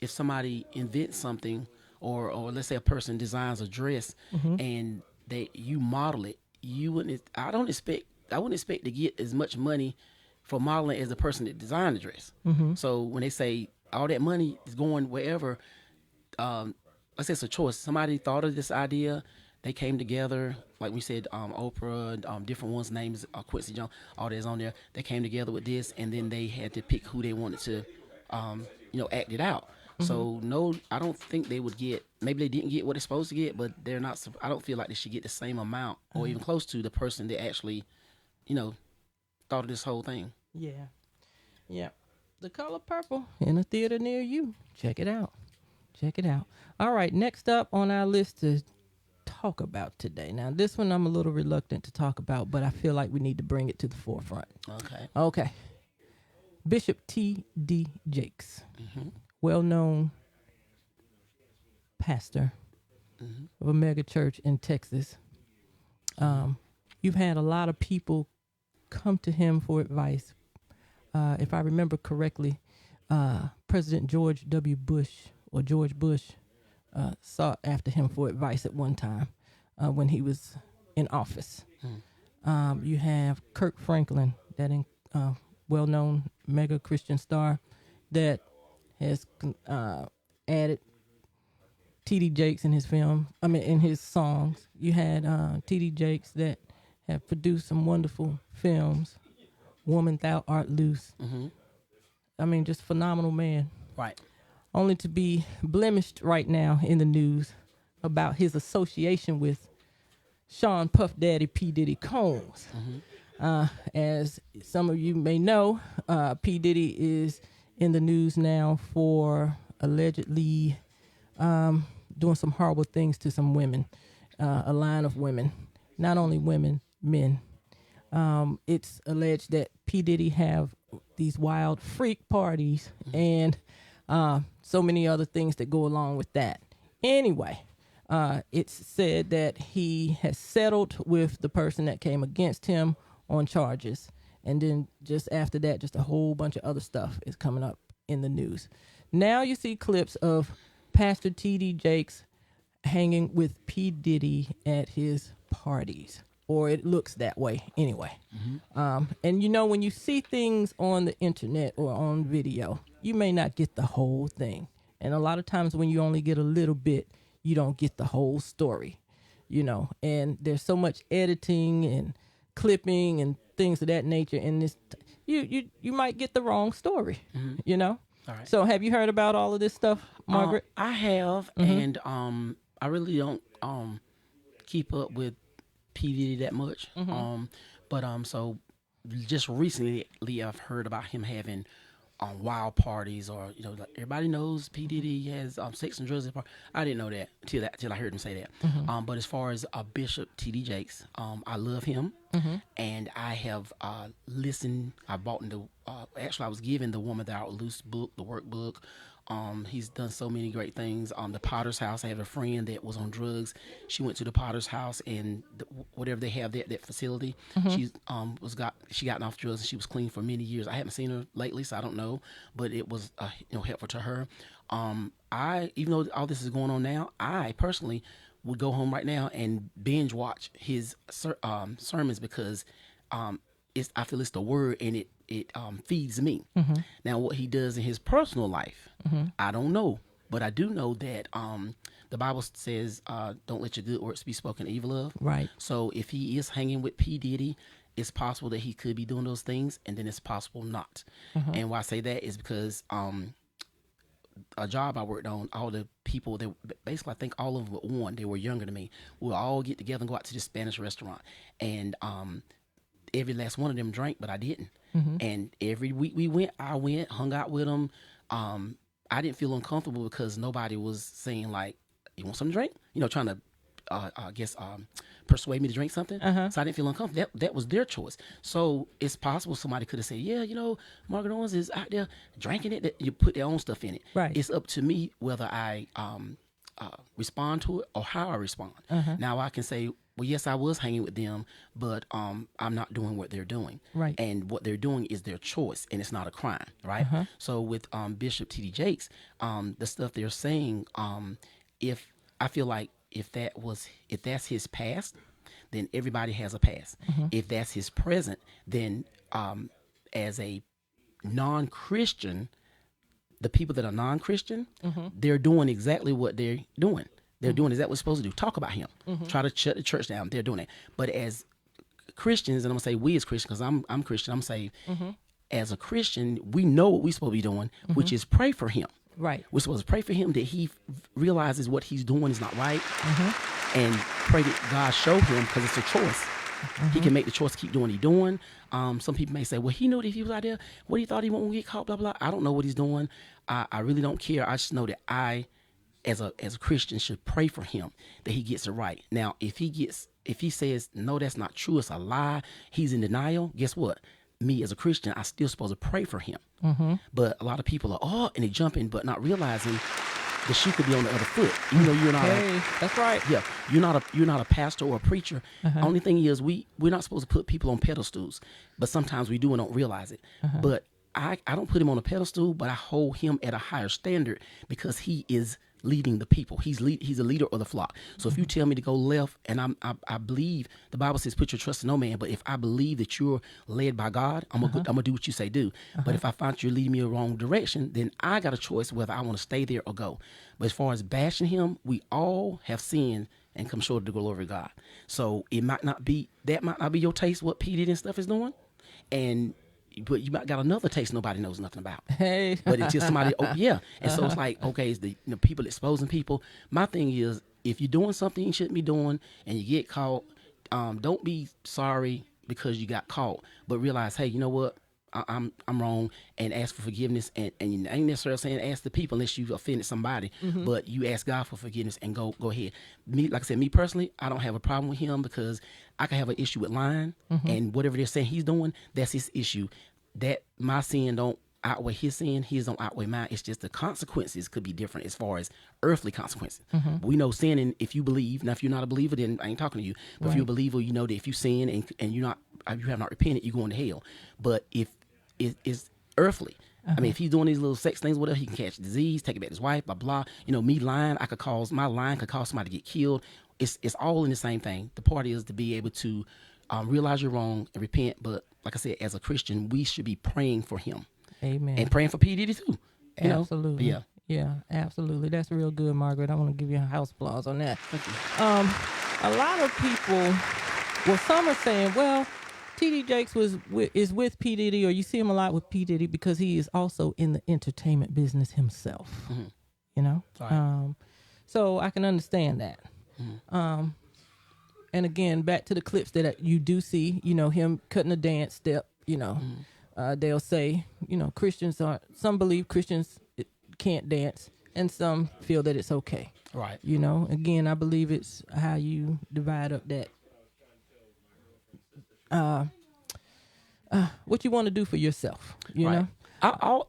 S3: if somebody invents something, or let's say a person designs a dress, and you model it, I wouldn't expect to get as much money for modeling as the person that designed the dress. So when they say all that money is going wherever, let's say it's a choice. Somebody thought of this idea. They came together, like we said, Oprah, different ones' names, Quincy Jones, all that's on there. They came together with this, and then they had to pick who they wanted to, act it out. So no, I don't think they would get. Maybe they didn't get what they're supposed to get, but they're not. I don't feel like they should get the same amount, or even close to the person that actually, thought of this whole thing.
S2: Yeah. The Color Purple in a theater near you. Check it out. All right, next up on our list to talk about today. Now, this one I'm a little reluctant to talk about, but I feel like we need to bring it to the forefront. Okay. Bishop T.D. Jakes, well-known pastor of a mega church in Texas. You've had a lot of people come to him for advice. If I remember correctly, President George W. Bush or George Bush sought after him for advice at one time when he was in office. You have Kirk Franklin, that well-known mega Christian star that has added T.D. Jakes in his in his songs. You had T.D. Jakes that have produced some wonderful films. Woman, Thou Art Loose. I mean, just phenomenal man.
S3: Right.
S2: Only to be blemished right now in the news about his association with Sean Puff Daddy P. Diddy Combs. As some of you may know, P. Diddy is in the news now for allegedly doing some horrible things to some women, a line of women, not only women, men. It's alleged that P. Diddy have these wild freak parties and so many other things that go along with that. Anyway, it's said that he has settled with the person that came against him on charges. And then just after that, just a whole bunch of other stuff is coming up in the news. Now you see clips of Pastor T.D. Jakes hanging with P. Diddy at his parties. Or it looks that way anyway. And you know, when you see things on the internet or on video, you may not get the whole thing. And a lot of times when you only get a little bit, you don't get the whole story, you know. And there's so much editing and clipping and things of that nature. And this, you might get the wrong story, you know.
S3: All right.
S2: So have you heard about all of this stuff, Margaret?
S3: I have, and I really don't keep up with P. Diddy that much. But so just recently I've heard about him having wild parties, or you know, like everybody knows P. Diddy has sex and drugs at parties. I didn't know that till I heard him say that. But as far as Bishop T.D. Jakes, I love him, and I have listened. I bought into actually I was given the Woman Thou Art Loose book, the workbook. He's done so many great things. The Potter's House. I have a friend that was on drugs. She went to the Potter's House, and whatever they have that facility, she gotten off drugs, and she was clean for many years. I haven't seen her lately, so I don't know, but it was helpful to her. I, even though all this is going on now, I personally would go home right now and binge watch his sermons, because I feel it's the word, and it feeds me. Now, what he does in his personal life, I don't know, but I do know that the Bible says, "Don't let your good works be spoken evil of."
S2: Right.
S3: So if he is hanging with P. Diddy, it's possible that he could be doing those things, and then it's possible not. And why I say that is because a job I worked on, all the people that basically, I think all of them but one, they were younger than me. We'll all get together and go out to this Spanish restaurant, and every last one of them drank, but I didn't. And every week we went, I went, hung out with them. I didn't feel uncomfortable because nobody was saying like, "You want something to drink?" You know, trying to, persuade me to drink something. So I didn't feel uncomfortable. That was their choice. So it's possible somebody could have said, "Yeah, you know, Margaret Owens is out there drinking it." That you put their own stuff in it.
S2: Right.
S3: It's up to me whether I respond to it or how I respond. Now I can say, well, yes, I was hanging with them, but I'm not doing what they're doing.
S2: Right.
S3: And what they're doing is their choice, and it's not a crime, right? So with Bishop T.D. Jakes, the stuff they're saying, if I feel like if that's his past, then everybody has a past. If that's his present, then as a non-Christian, the people that are non-Christian, they're doing exactly what they're doing. They're doing exactly what they're supposed to do. Talk about him. Try to shut the church down. They're doing it. But as Christians, and I'm going to say we as Christians, because I'm Christian, I'm saved. As a Christian, we know what we're supposed to be doing, which is pray for him.
S2: Right.
S3: We're supposed to pray for him that he realizes what he's doing is not right. And pray that God show him, because it's a choice. He can make the choice to keep doing what he's doing. Some people may say, well, he knew that if he was out there, what he thought he won't get caught, blah, blah. I don't know what he's doing. I really don't care. I just know that I, as a Christian, should pray for him that he gets it right. Now, if he says, no, that's not true, it's a lie, he's in denial, guess what? Me as a Christian, I still supposed to pray for him. But a lot of people are, and they jump in, but not realizing the shoe could be on the other foot. You know, you're not.
S2: That's right.
S3: Yeah, you're not a pastor or a preacher. Only thing is, we're not supposed to put people on pedestals, but sometimes we do and don't realize it. But I don't put him on a pedestal, but I hold him at a higher standard because he is leading the people. He's a leader of the flock. So if you tell me to go left, and I believe the Bible says put your trust in no man, but if I believe that you're led by God, I'm gonna do what you say do. But if I find you're leading me the wrong direction, then I got a choice whether I want to stay there or go. But as far as bashing him, we all have sinned and come short of the glory of God. So it might not be your taste what P. Diddy and stuff is doing, but you might got another taste nobody knows nothing about.
S2: Hey.
S3: But it's just somebody, And so it's like, okay, it's the people exposing people. My thing is, if you're doing something you shouldn't be doing and you get caught, don't be sorry because you got caught, but realize, hey, you know what? I'm wrong, and ask for forgiveness. And you ain't necessarily saying ask the people unless you offended somebody, but you ask God for forgiveness and go ahead. Me, like I said, me personally, I don't have a problem with him because I can have an issue with lying, and whatever they're saying he's doing, that's his issue. That my sin don't outweigh his sin, his don't outweigh mine. It's just the consequences could be different as far as earthly consequences. We know sinning, if you believe, now if you're not a believer, then I ain't talking to you. But if you're a believer, you know that if you sin and you have not repented, you're going to hell. But if it's earthly, I mean, if he's doing these little sex things, whatever, he can catch disease, take it back to his wife, blah blah. You know, me lying, my lying could cause somebody to get killed. It's all in the same thing. The part is to be able to realize you're wrong and repent. But like I said, as a Christian, we should be praying for him.
S2: Amen.
S3: And praying for P. Diddy too.
S2: Absolutely.
S3: Yeah.
S2: Yeah, absolutely. That's real good, Margaret. I want to give you a house applause on that.
S3: Thank you.
S2: A lot of people, some are saying, well, T.D. Jakes is with P. Diddy, or you see him a lot with P. Diddy because he is also in the entertainment business himself. You know?
S3: Right.
S2: So I can understand that. And again, back to the clips that you do see, you know, him cutting a dance step, you know. They'll say, you know, some believe Christians can't dance, and some feel that it's okay.
S3: Right.
S2: You know, again, I believe it's how you divide up that, what you want to do for yourself, you know?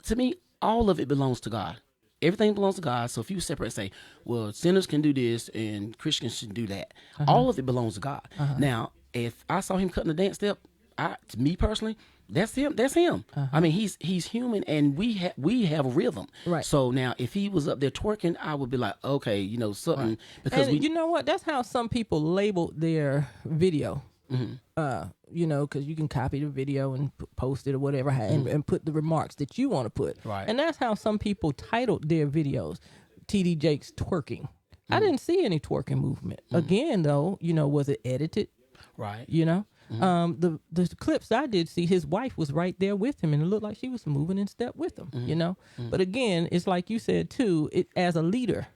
S3: To me, all of it belongs to God. Everything belongs to God. So if you separate and say, well, sinners can do this and Christians should do that, all of it belongs to God. Now, if I saw him cutting a dance step, to me personally, that's him. That's him. I mean, he's human, and we have a rhythm.
S2: Right.
S3: So now, if he was up there twerking, I would be like, okay, you know, something because
S2: you know what? That's how some people label their video. You know, because you can copy the video and post it or whatever, and put the remarks that you want to put.
S3: Right.
S2: And that's how some people titled their videos, T.D. Jakes twerking. I didn't see any twerking movement. Again, though, you know, was it edited?
S3: Right.
S2: You know? The clips I did see, his wife was right there with him, and it looked like she was moving in step with him, you know? But again, it's like you said, too, as a leader,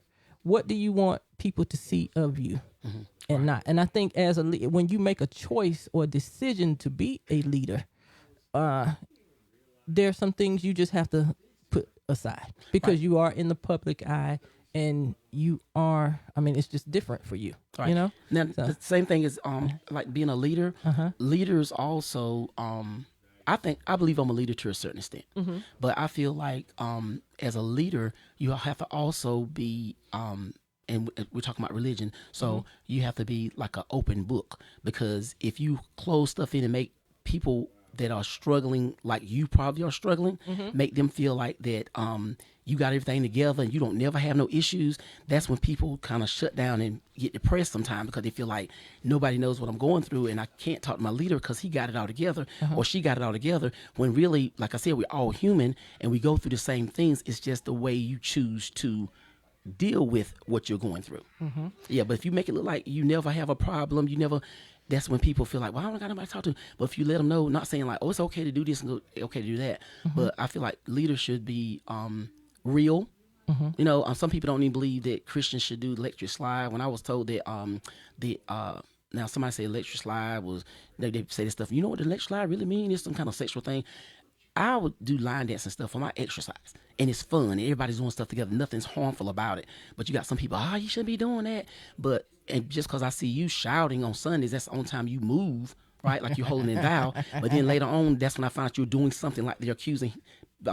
S2: what do you want people to see of you and not? And I think as a leader, when you make a choice or a decision to be a leader, there are some things you just have to put aside because you are in the public eye. And you are, I mean, it's just different for you, you know?
S3: Now, the same thing is like being a leader. Leaders also, I believe I'm a leader to a certain extent. But I feel like as a leader, you have to also be, and we're talking about religion, so you have to be like an open book. Because if you close stuff in and make people that are struggling like you probably are struggling, make them feel like that you got everything together and you don't never have no issues, that's when people kind of shut down and get depressed sometimes because they feel like nobody knows what I'm going through and I can't talk to my leader because he got it all together or she got it all together, when really, like I said, we're all human and we go through the same things. It's just the way you choose to deal with what you're going through. Yeah, but if you make it look like you never have a problem, that's when people feel like, well, I don't got nobody to talk to. But if you let them know, not saying like, oh, it's okay to do this and okay to do that, but I feel like leaders should be real. You know, some people don't even believe that Christians should do electric slide. When I was told that now somebody say electric slide was, they say this stuff. You know what the electric slide really mean? It's some kind of sexual thing. I would do line dance and stuff for my exercise, and it's fun. And everybody's doing stuff together. Nothing's harmful about it. But you got some people, you shouldn't be doing that. And just because I see you shouting on Sundays, that's the only time you move, right? Like you're holding a vow. But then later on, that's when I find out you're doing something like they're accusing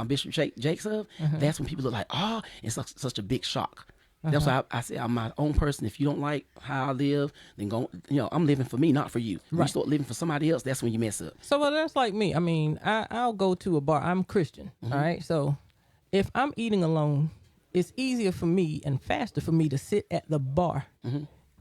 S3: Bishop Jakes of. That's when people look like, it's such a big shock. That's why I say I'm my own person. If you don't like how I live, then go. I'm living for me, not for you. When you start living for somebody else, that's when you mess up.
S2: So that's like me. I mean, I'll go to a bar. I'm Christian, all right? So if I'm eating alone, it's easier for me and faster for me to sit at the bar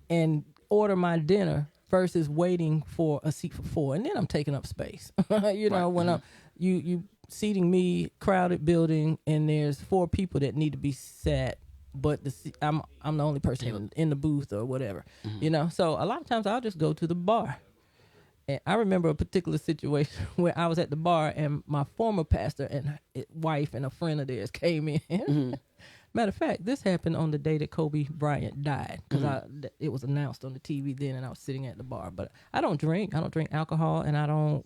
S2: and order my dinner versus waiting for a seat for 4. And then I'm taking up space. When I'm you seating me, crowded building, and there's 4 people that need to be sat, but I'm the only person in the booth or whatever. So a lot of times I'll just go to the bar. And I remember a particular situation where I was at the bar and my former pastor and his wife and a friend of theirs came in. Matter of fact, this happened on the day that Kobe Bryant died, because it was announced on the TV then, and I was sitting at the bar. But I don't drink. I don't drink alcohol, and I don't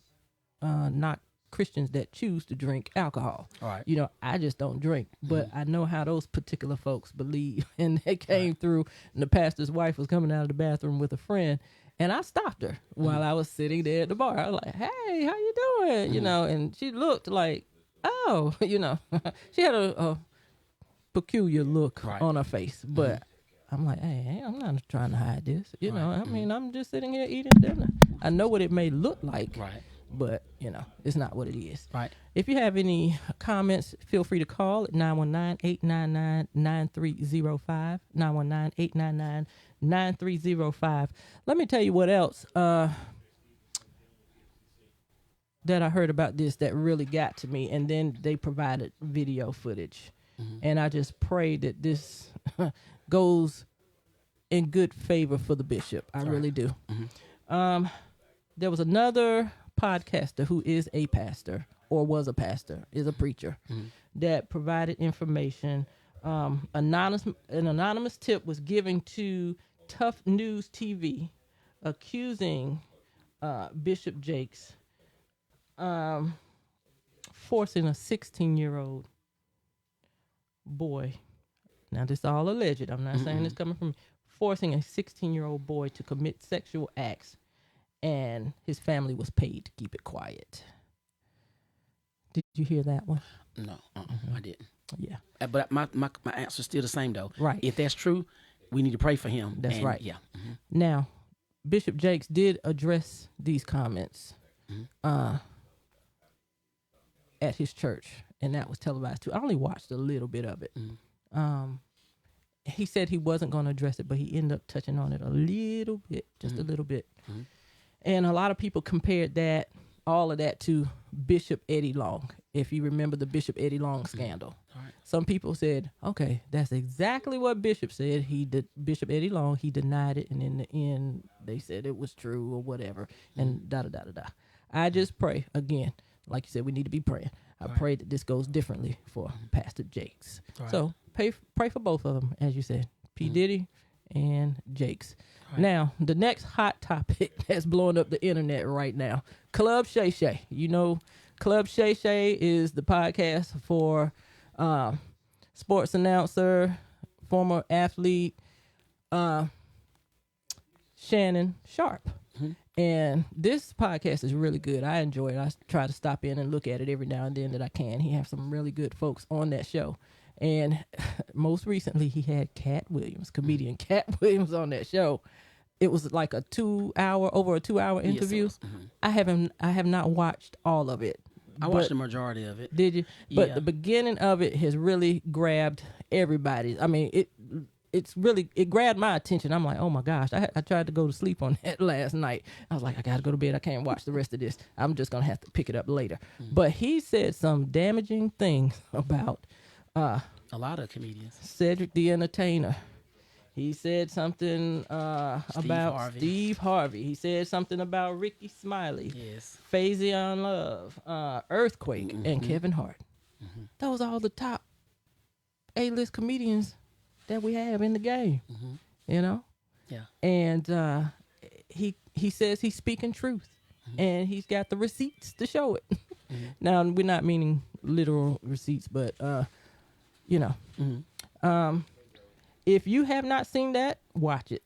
S2: knock Christians that choose to drink alcohol.
S3: All right.
S2: I just don't drink. But I know how those particular folks believe. And they came through, and the pastor's wife was coming out of the bathroom with a friend, and I stopped her while I was sitting there at the bar. I was like, "Hey, how you doing?" And she looked like, "Oh," she had a peculiar look on her face. But I'm like, hey, I'm not trying to hide this. I mean, I'm just sitting here eating dinner. I know what it may look like.
S3: Right.
S2: But, it's not what it is.
S3: Right.
S2: If you have any comments, feel free to call at 919-899-9305, 919-899-9305. Let me tell you what else that I heard about this that really got to me. And then they provided video footage. And I just pray that this goes in good favor for the bishop. I really do. There was another podcaster who is a pastor, or was a pastor, is a preacher, that provided information. An anonymous tip was given to Tough News TV, accusing Bishop Jakes forcing a 16-year-old boy. Now, this is all alleged. I'm not saying this coming from forcing a 16-year-old boy to commit sexual acts, and his family was paid to keep it quiet. Did you hear that one?
S3: No, I didn't.
S2: Yeah.
S3: But my answer's still the same, though.
S2: Right.
S3: If that's true, we need to pray for him.
S2: That's right.
S3: Yeah.
S2: Now, Bishop Jakes did address these comments at his church, and that was televised too. I only watched a little bit of it. He said he wasn't going to address it, but he ended up touching on it a little bit, just a little bit. And a lot of people compared all of that to Bishop Eddie Long, if you remember the Bishop Eddie Long scandal.
S3: Right.
S2: Some people said, okay, that's exactly what Bishop said. Bishop Eddie Long, he denied it, and in the end, they said it was true or whatever, and da-da-da-da-da. I just pray, again, like you said, we need to be praying. I pray that this goes differently for Pastor Jakes. Right. So pray for both of them, as you said, P. Diddy and Jakes. Right. Now, the next hot topic that's blowing up the internet right now, Club Shay Shay. Club Shay Shay is the podcast for sports announcer, former athlete, Shannon Sharpe. And this podcast is really good. I enjoy it. I try to stop in and look at it every now and then that I can. He has some really good folks on that show. And most recently, he had Katt Williams, comedian Katt Williams, on that show. It was like over a 2-hour interview. Yes, I have not watched all of it.
S3: I watched the majority of it.
S2: Did you? Yeah. But the beginning of it has really grabbed everybody. I mean, it grabbed my attention. I'm like, oh my gosh, I tried to go to sleep on that last night. I was like, I got to go to bed. I can't watch the rest of this. I'm just going to have to pick it up later. But he said some damaging things about
S3: a lot of comedians.
S2: Cedric the Entertainer. He said something about Steve Harvey. He said something about Ricky Smiley.
S3: Yes.
S2: Faison Love, Earthquake, and Kevin Hart. Those are all the top A-list comedians that we have in the game. Yeah. And he says he's speaking truth, and he's got the receipts to show it. Now, we're not meaning literal receipts, but if you have not seen that, watch it.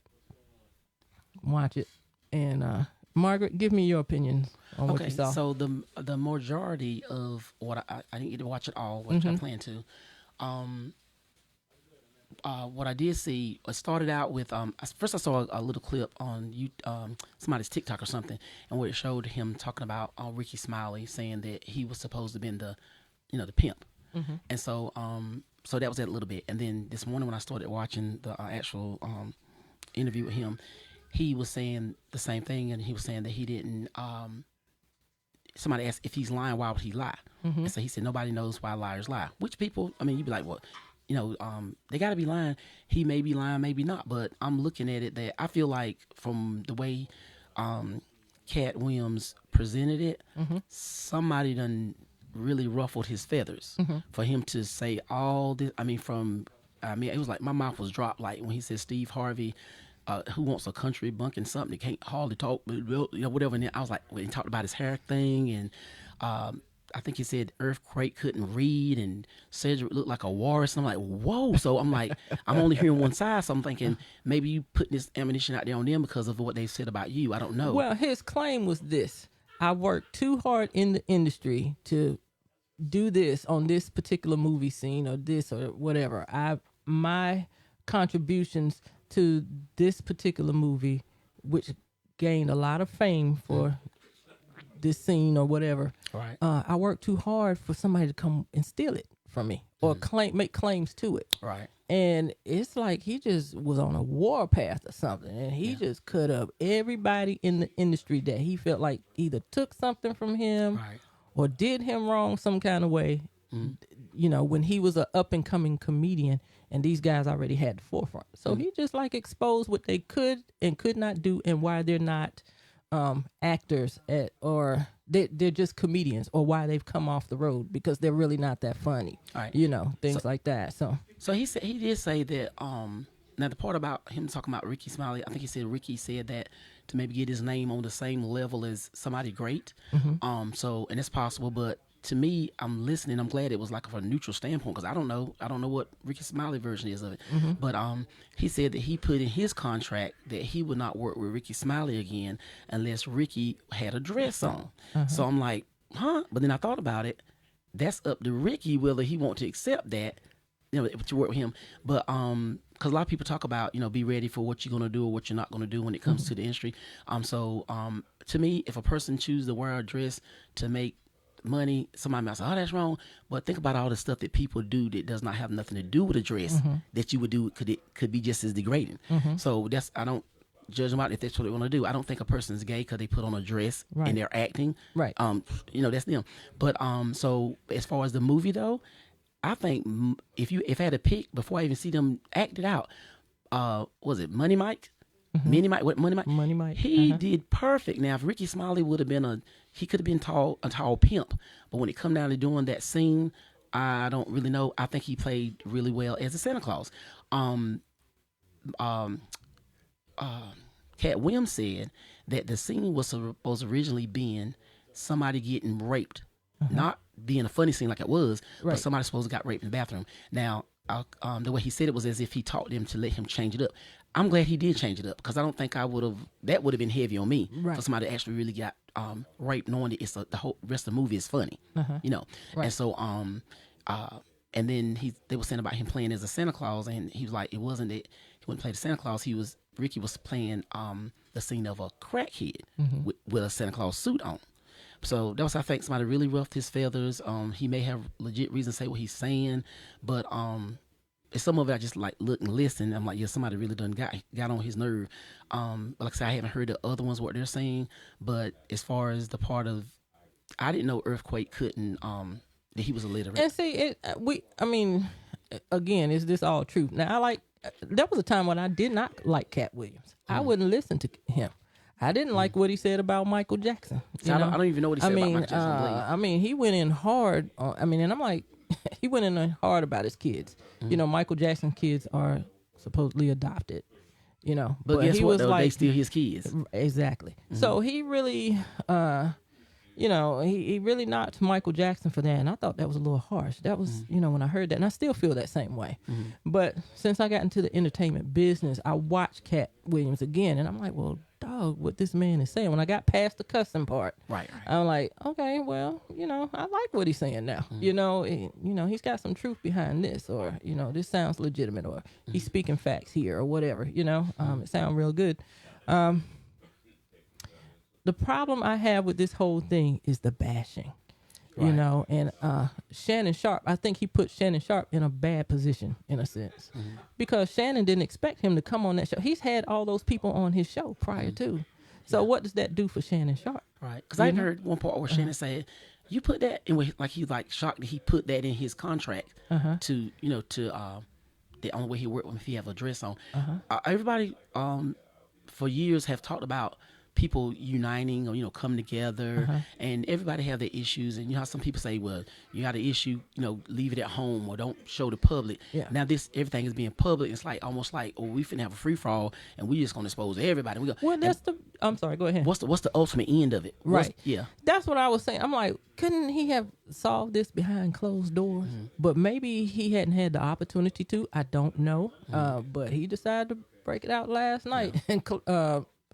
S2: And Margaret, give me your opinions on what you saw.
S3: So the majority of what I didn't get to watch it all, which I plan to. what I did see, it started out with first I saw a little clip on somebody's TikTok or something, and where it showed him talking about Ricky Smiley saying that he was supposed to have been the pimp, and so that was that a little bit, and then this morning when I started watching the actual interview with him, he was saying the same thing, and he was saying that he didn't. Somebody asked if he's lying, why would he lie? And so he said nobody knows why liars lie. Which people, I mean, you'd be like, well, they got to be lying. He may be lying, maybe not. But I'm looking at it that I feel like from the way Katt Williams presented it, somebody done really ruffled his feathers for him to say all this. I mean, it was like my mouth was dropped like when he said Steve Harvey. Who wants a country bunking something that can't hardly talk, whatever. And then I was like, when he talked about his hair thing, and I think he said Earthquake couldn't read, and Cedric looked like a walrus. And I'm like, whoa. So I'm like, I'm only hearing one side, so I'm thinking maybe you putting this ammunition out there on them because of what they said about you. I don't know.
S2: Well, his claim was this: I worked too hard in the industry to do this on this particular movie scene or this or whatever. My contributions to this particular movie, which gained a lot of fame for this scene or whatever.
S3: Right.
S2: I worked too hard for somebody to come and steal it from me or make claims to it.
S3: Right.
S2: And it's like he just was on a warpath or something, and he just cut up everybody in the industry that he felt like either took something from him or did him wrong some kind of way. When he was an up and coming comedian, and these guys already had the forefront. So he just like exposed what they could and could not do, and why they're not actors or they're just comedians, or why they've come off the road because they're really not that funny.
S3: Right.
S2: Things like that. So
S3: he did say that. Now the part about him talking about Ricky Smiley, I think he said Ricky said that to maybe get his name on the same level as somebody great. So and it's possible, but to me, I'm listening. I'm glad it was like from a neutral standpoint because I don't know what Ricky Smiley version is of it. But he said that he put in his contract that he would not work with Ricky Smiley again unless Ricky had a dress on. So I'm like, huh? But then I thought about it. That's up to Ricky whether he want to accept that, to work with him. But because a lot of people talk about be ready for what you're gonna do or what you're not gonna do when it comes to the industry. So to me, if a person chooses to wear a dress to make money, somebody might say, oh, that's wrong. But think about all the stuff that people do that does not have nothing to do with a dress that you would do could be just as degrading. So I don't judge them out if that's what they want to do. I don't think a person's gay because they put on a dress and they're acting. Right. That's them. But so as far as the movie though, I think if I had to pick before I even see them act it out, was it Money Mike? Money Mike?
S2: Money Mike.
S3: He did perfect. Now, if Ricky Smiley would have been he could have been a tall pimp. But when it come down to doing that scene, I don't really know. I think he played really well as a Santa Claus. Katt Williams said that the scene was supposed to originally being somebody getting raped, not being a funny scene like it was, but somebody supposed to got raped in the bathroom. Now, the way he said it was as if he taught them to let him change it up. I'm glad he did change it up because I don't think that would have been heavy on me for somebody to actually really got raped, knowing that the whole rest of the movie is funny, And so and then they were saying about him playing as a Santa Claus, and he was like, it wasn't that he wouldn't play the Santa Claus. Ricky was playing the scene of a crackhead with a Santa Claus suit on. So that was, I think, somebody really ruffled his feathers. He may have legit reason to say what he's saying, but some of it I just like look and listen. I'm like, yeah, somebody really done got on his nerve. But like I said, I haven't heard the other ones what they're saying. But as far as the part of, I didn't know Earthquake couldn't that he was illiterate.
S2: And see, again, is this all true? Now there was a time when I did not like Katt Williams. I wouldn't listen to him. I didn't like what he said about Michael Jackson.
S3: I don't even know what he said about Michael Jackson.
S2: He went in hard and I'm like, he went in hard about his kids. Michael Jackson's kids are supposedly adopted.
S3: But guess
S2: he
S3: what?
S2: was
S3: Though, they still his kids.
S2: Exactly. So he really, he really knocked Michael Jackson for that, and I thought that was a little harsh. That was, when I heard that, and I still feel that same way. But since I got into the entertainment business, I watched Katt Williams again, and I'm like, well, dog, dog, what this man is saying. When I got past the cussing part,
S3: Right.
S2: I'm like, okay, well, I like what he's saying now. He's got some truth behind this, or this sounds legitimate, or he's speaking facts here, or whatever. It sounds real good. The problem I have with this whole thing is the bashing.
S3: Right.
S2: And Shannon Sharpe, I think he put Shannon Sharpe in a bad position in a sense, because Shannon didn't expect him to come on that show. He's had all those people on his show prior to. So what does that do for Shannon Sharpe?
S3: Right. Because I heard one part where Shannon said, "You put that," and he shocked that he put that in his contract to the only way he worked with him if he have a dress on. Everybody for years have talked about people uniting or coming together, and everybody have their issues, and how some people say, well, you got an issue, leave it at home or don't show the public. Now everything is being public. It's like almost like, oh, we finna have a free for all and we just gonna expose everybody.
S2: I'm sorry, go ahead.
S3: What's the ultimate end of it?
S2: Right. That's what I was saying. I'm like, couldn't he have solved this behind closed doors? But maybe he hadn't had the opportunity to. I don't know. But he decided to break it out last night, and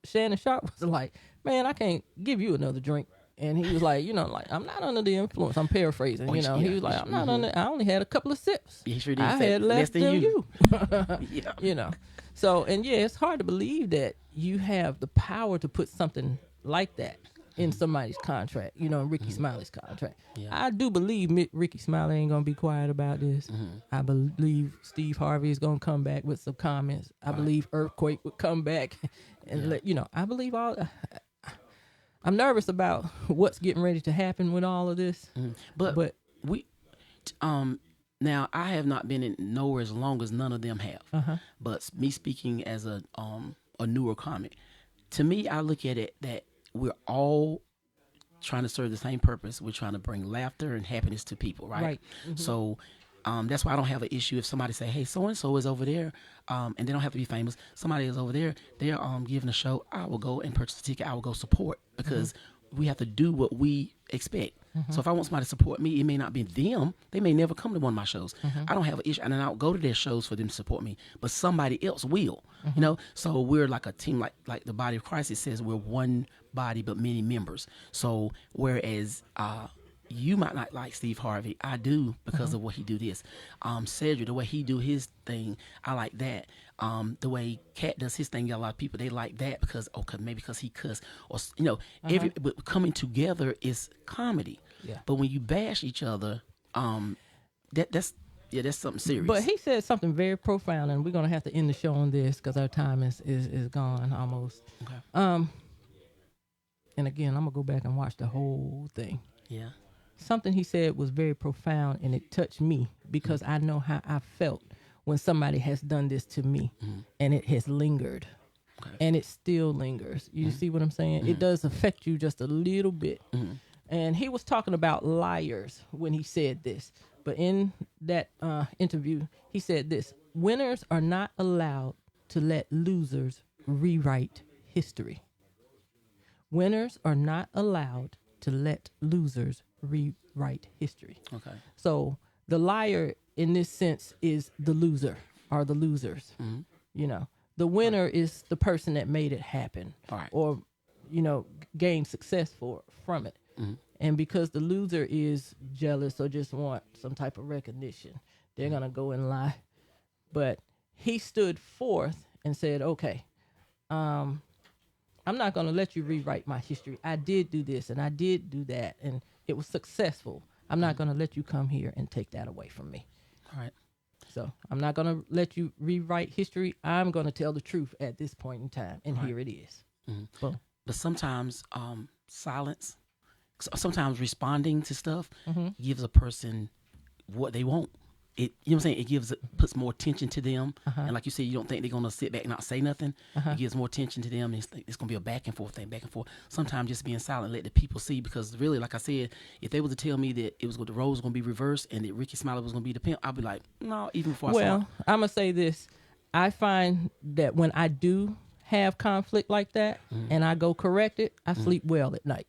S2: Shannon Sharpe was like, man, I can't give you another drink. And he was like, I'm not under the influence. I'm paraphrasing. He was like, I'm not under. I only had a couple of sips.
S3: He sure did.
S2: I had less than you.
S3: Yeah.
S2: So, and it's hard to believe that you have the power to put something like that in somebody's contract, in Ricky Smiley's contract. Yeah. I do believe Ricky Smiley ain't going to be quiet about this. I believe Steve Harvey is going to come back with some comments. I believe Earthquake would come back and I believe all. I'm nervous about what's getting ready to happen with all of this.
S3: But we, now I have not been in nowhere as long as none of them have. But me speaking as a newer comic, to me, I look at it that we're all trying to serve the same purpose. We're trying to bring laughter and happiness to people, right? So that's why I don't have an issue if somebody say, hey, so-and-so is over there, and they don't have to be famous. Somebody is over there, they're giving a show. I will go and purchase a ticket. I will go support, because we have to do what we expect. So if I want somebody to support me, it may not be them. They may never come to one of my shows. I don't have an issue, and then I'll go to their shows for them to support me. But somebody else will, So we're like a team, like the body of Christ. It says we're one body but many members. So whereas you might not like Steve Harvey, I do, because of what he do this. Cedric, the way he do his thing, I like that. The way Katt does his thing, a lot of people, they like that because maybe because he cuss, or but coming together is comedy. But when you bash each other, that's something serious.
S2: But he said something very profound, and we're gonna have to end the show on this because our time is gone almost. And again, I'm gonna go back and watch the whole thing. Something he said was very profound, and it touched me because I know how I felt when somebody has done this to me, and it has lingered, and it still lingers. You see what I'm saying? It does affect you just a little bit. And he was talking about liars when he said this. But in that interview, he said this: winners are not allowed to let losers rewrite history. Winners are not allowed to let losers rewrite history. So the liar in this sense is the loser, or the losers. The winner is the person that made it happen, or gained success from it. And because the loser is jealous or just want some type of recognition, they're gonna go and lie. But he stood forth and said, okay, I'm not going to let you rewrite my history. I did do this and I did do that, and it was successful. I'm not going to let you come here and take that away from me. So I'm not going to let you rewrite history. I'm going to tell the truth at this point in time, and here it is.
S3: But sometimes silence, sometimes responding to stuff gives a person what they want. It, you know what I'm saying? It puts more attention to them. And like you said, you don't think they're going to sit back and not say nothing. It gives more attention to them. It's going to be a back and forth thing, back and forth. Sometimes just being silent, let the people see, because really, like I said, if they were to tell me that the roles was going to be reversed and that Ricky Smiley was going to be the pimp, I'd be like, no, even before I saw it.
S2: Well, I'm going to say this. I find that when I do have conflict like that and I go correct it, I sleep well at night.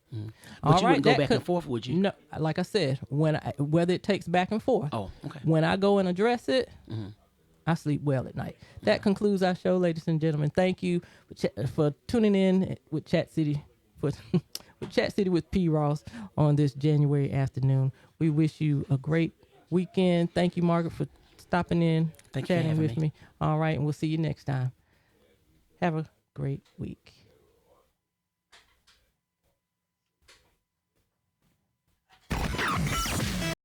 S3: But you wouldn't go back and forth, would you?
S2: No, like I said, whether it takes back and forth.
S3: Oh, okay.
S2: When I go and address it, I sleep well at night. That concludes our show, ladies and gentlemen. Thank you for tuning in with Chat City with Chat City with P. Ross on this January afternoon. We wish you a great weekend. Thank you, Margaret, for stopping in, chatting with me. All right, and we'll see you next time. Have a great week.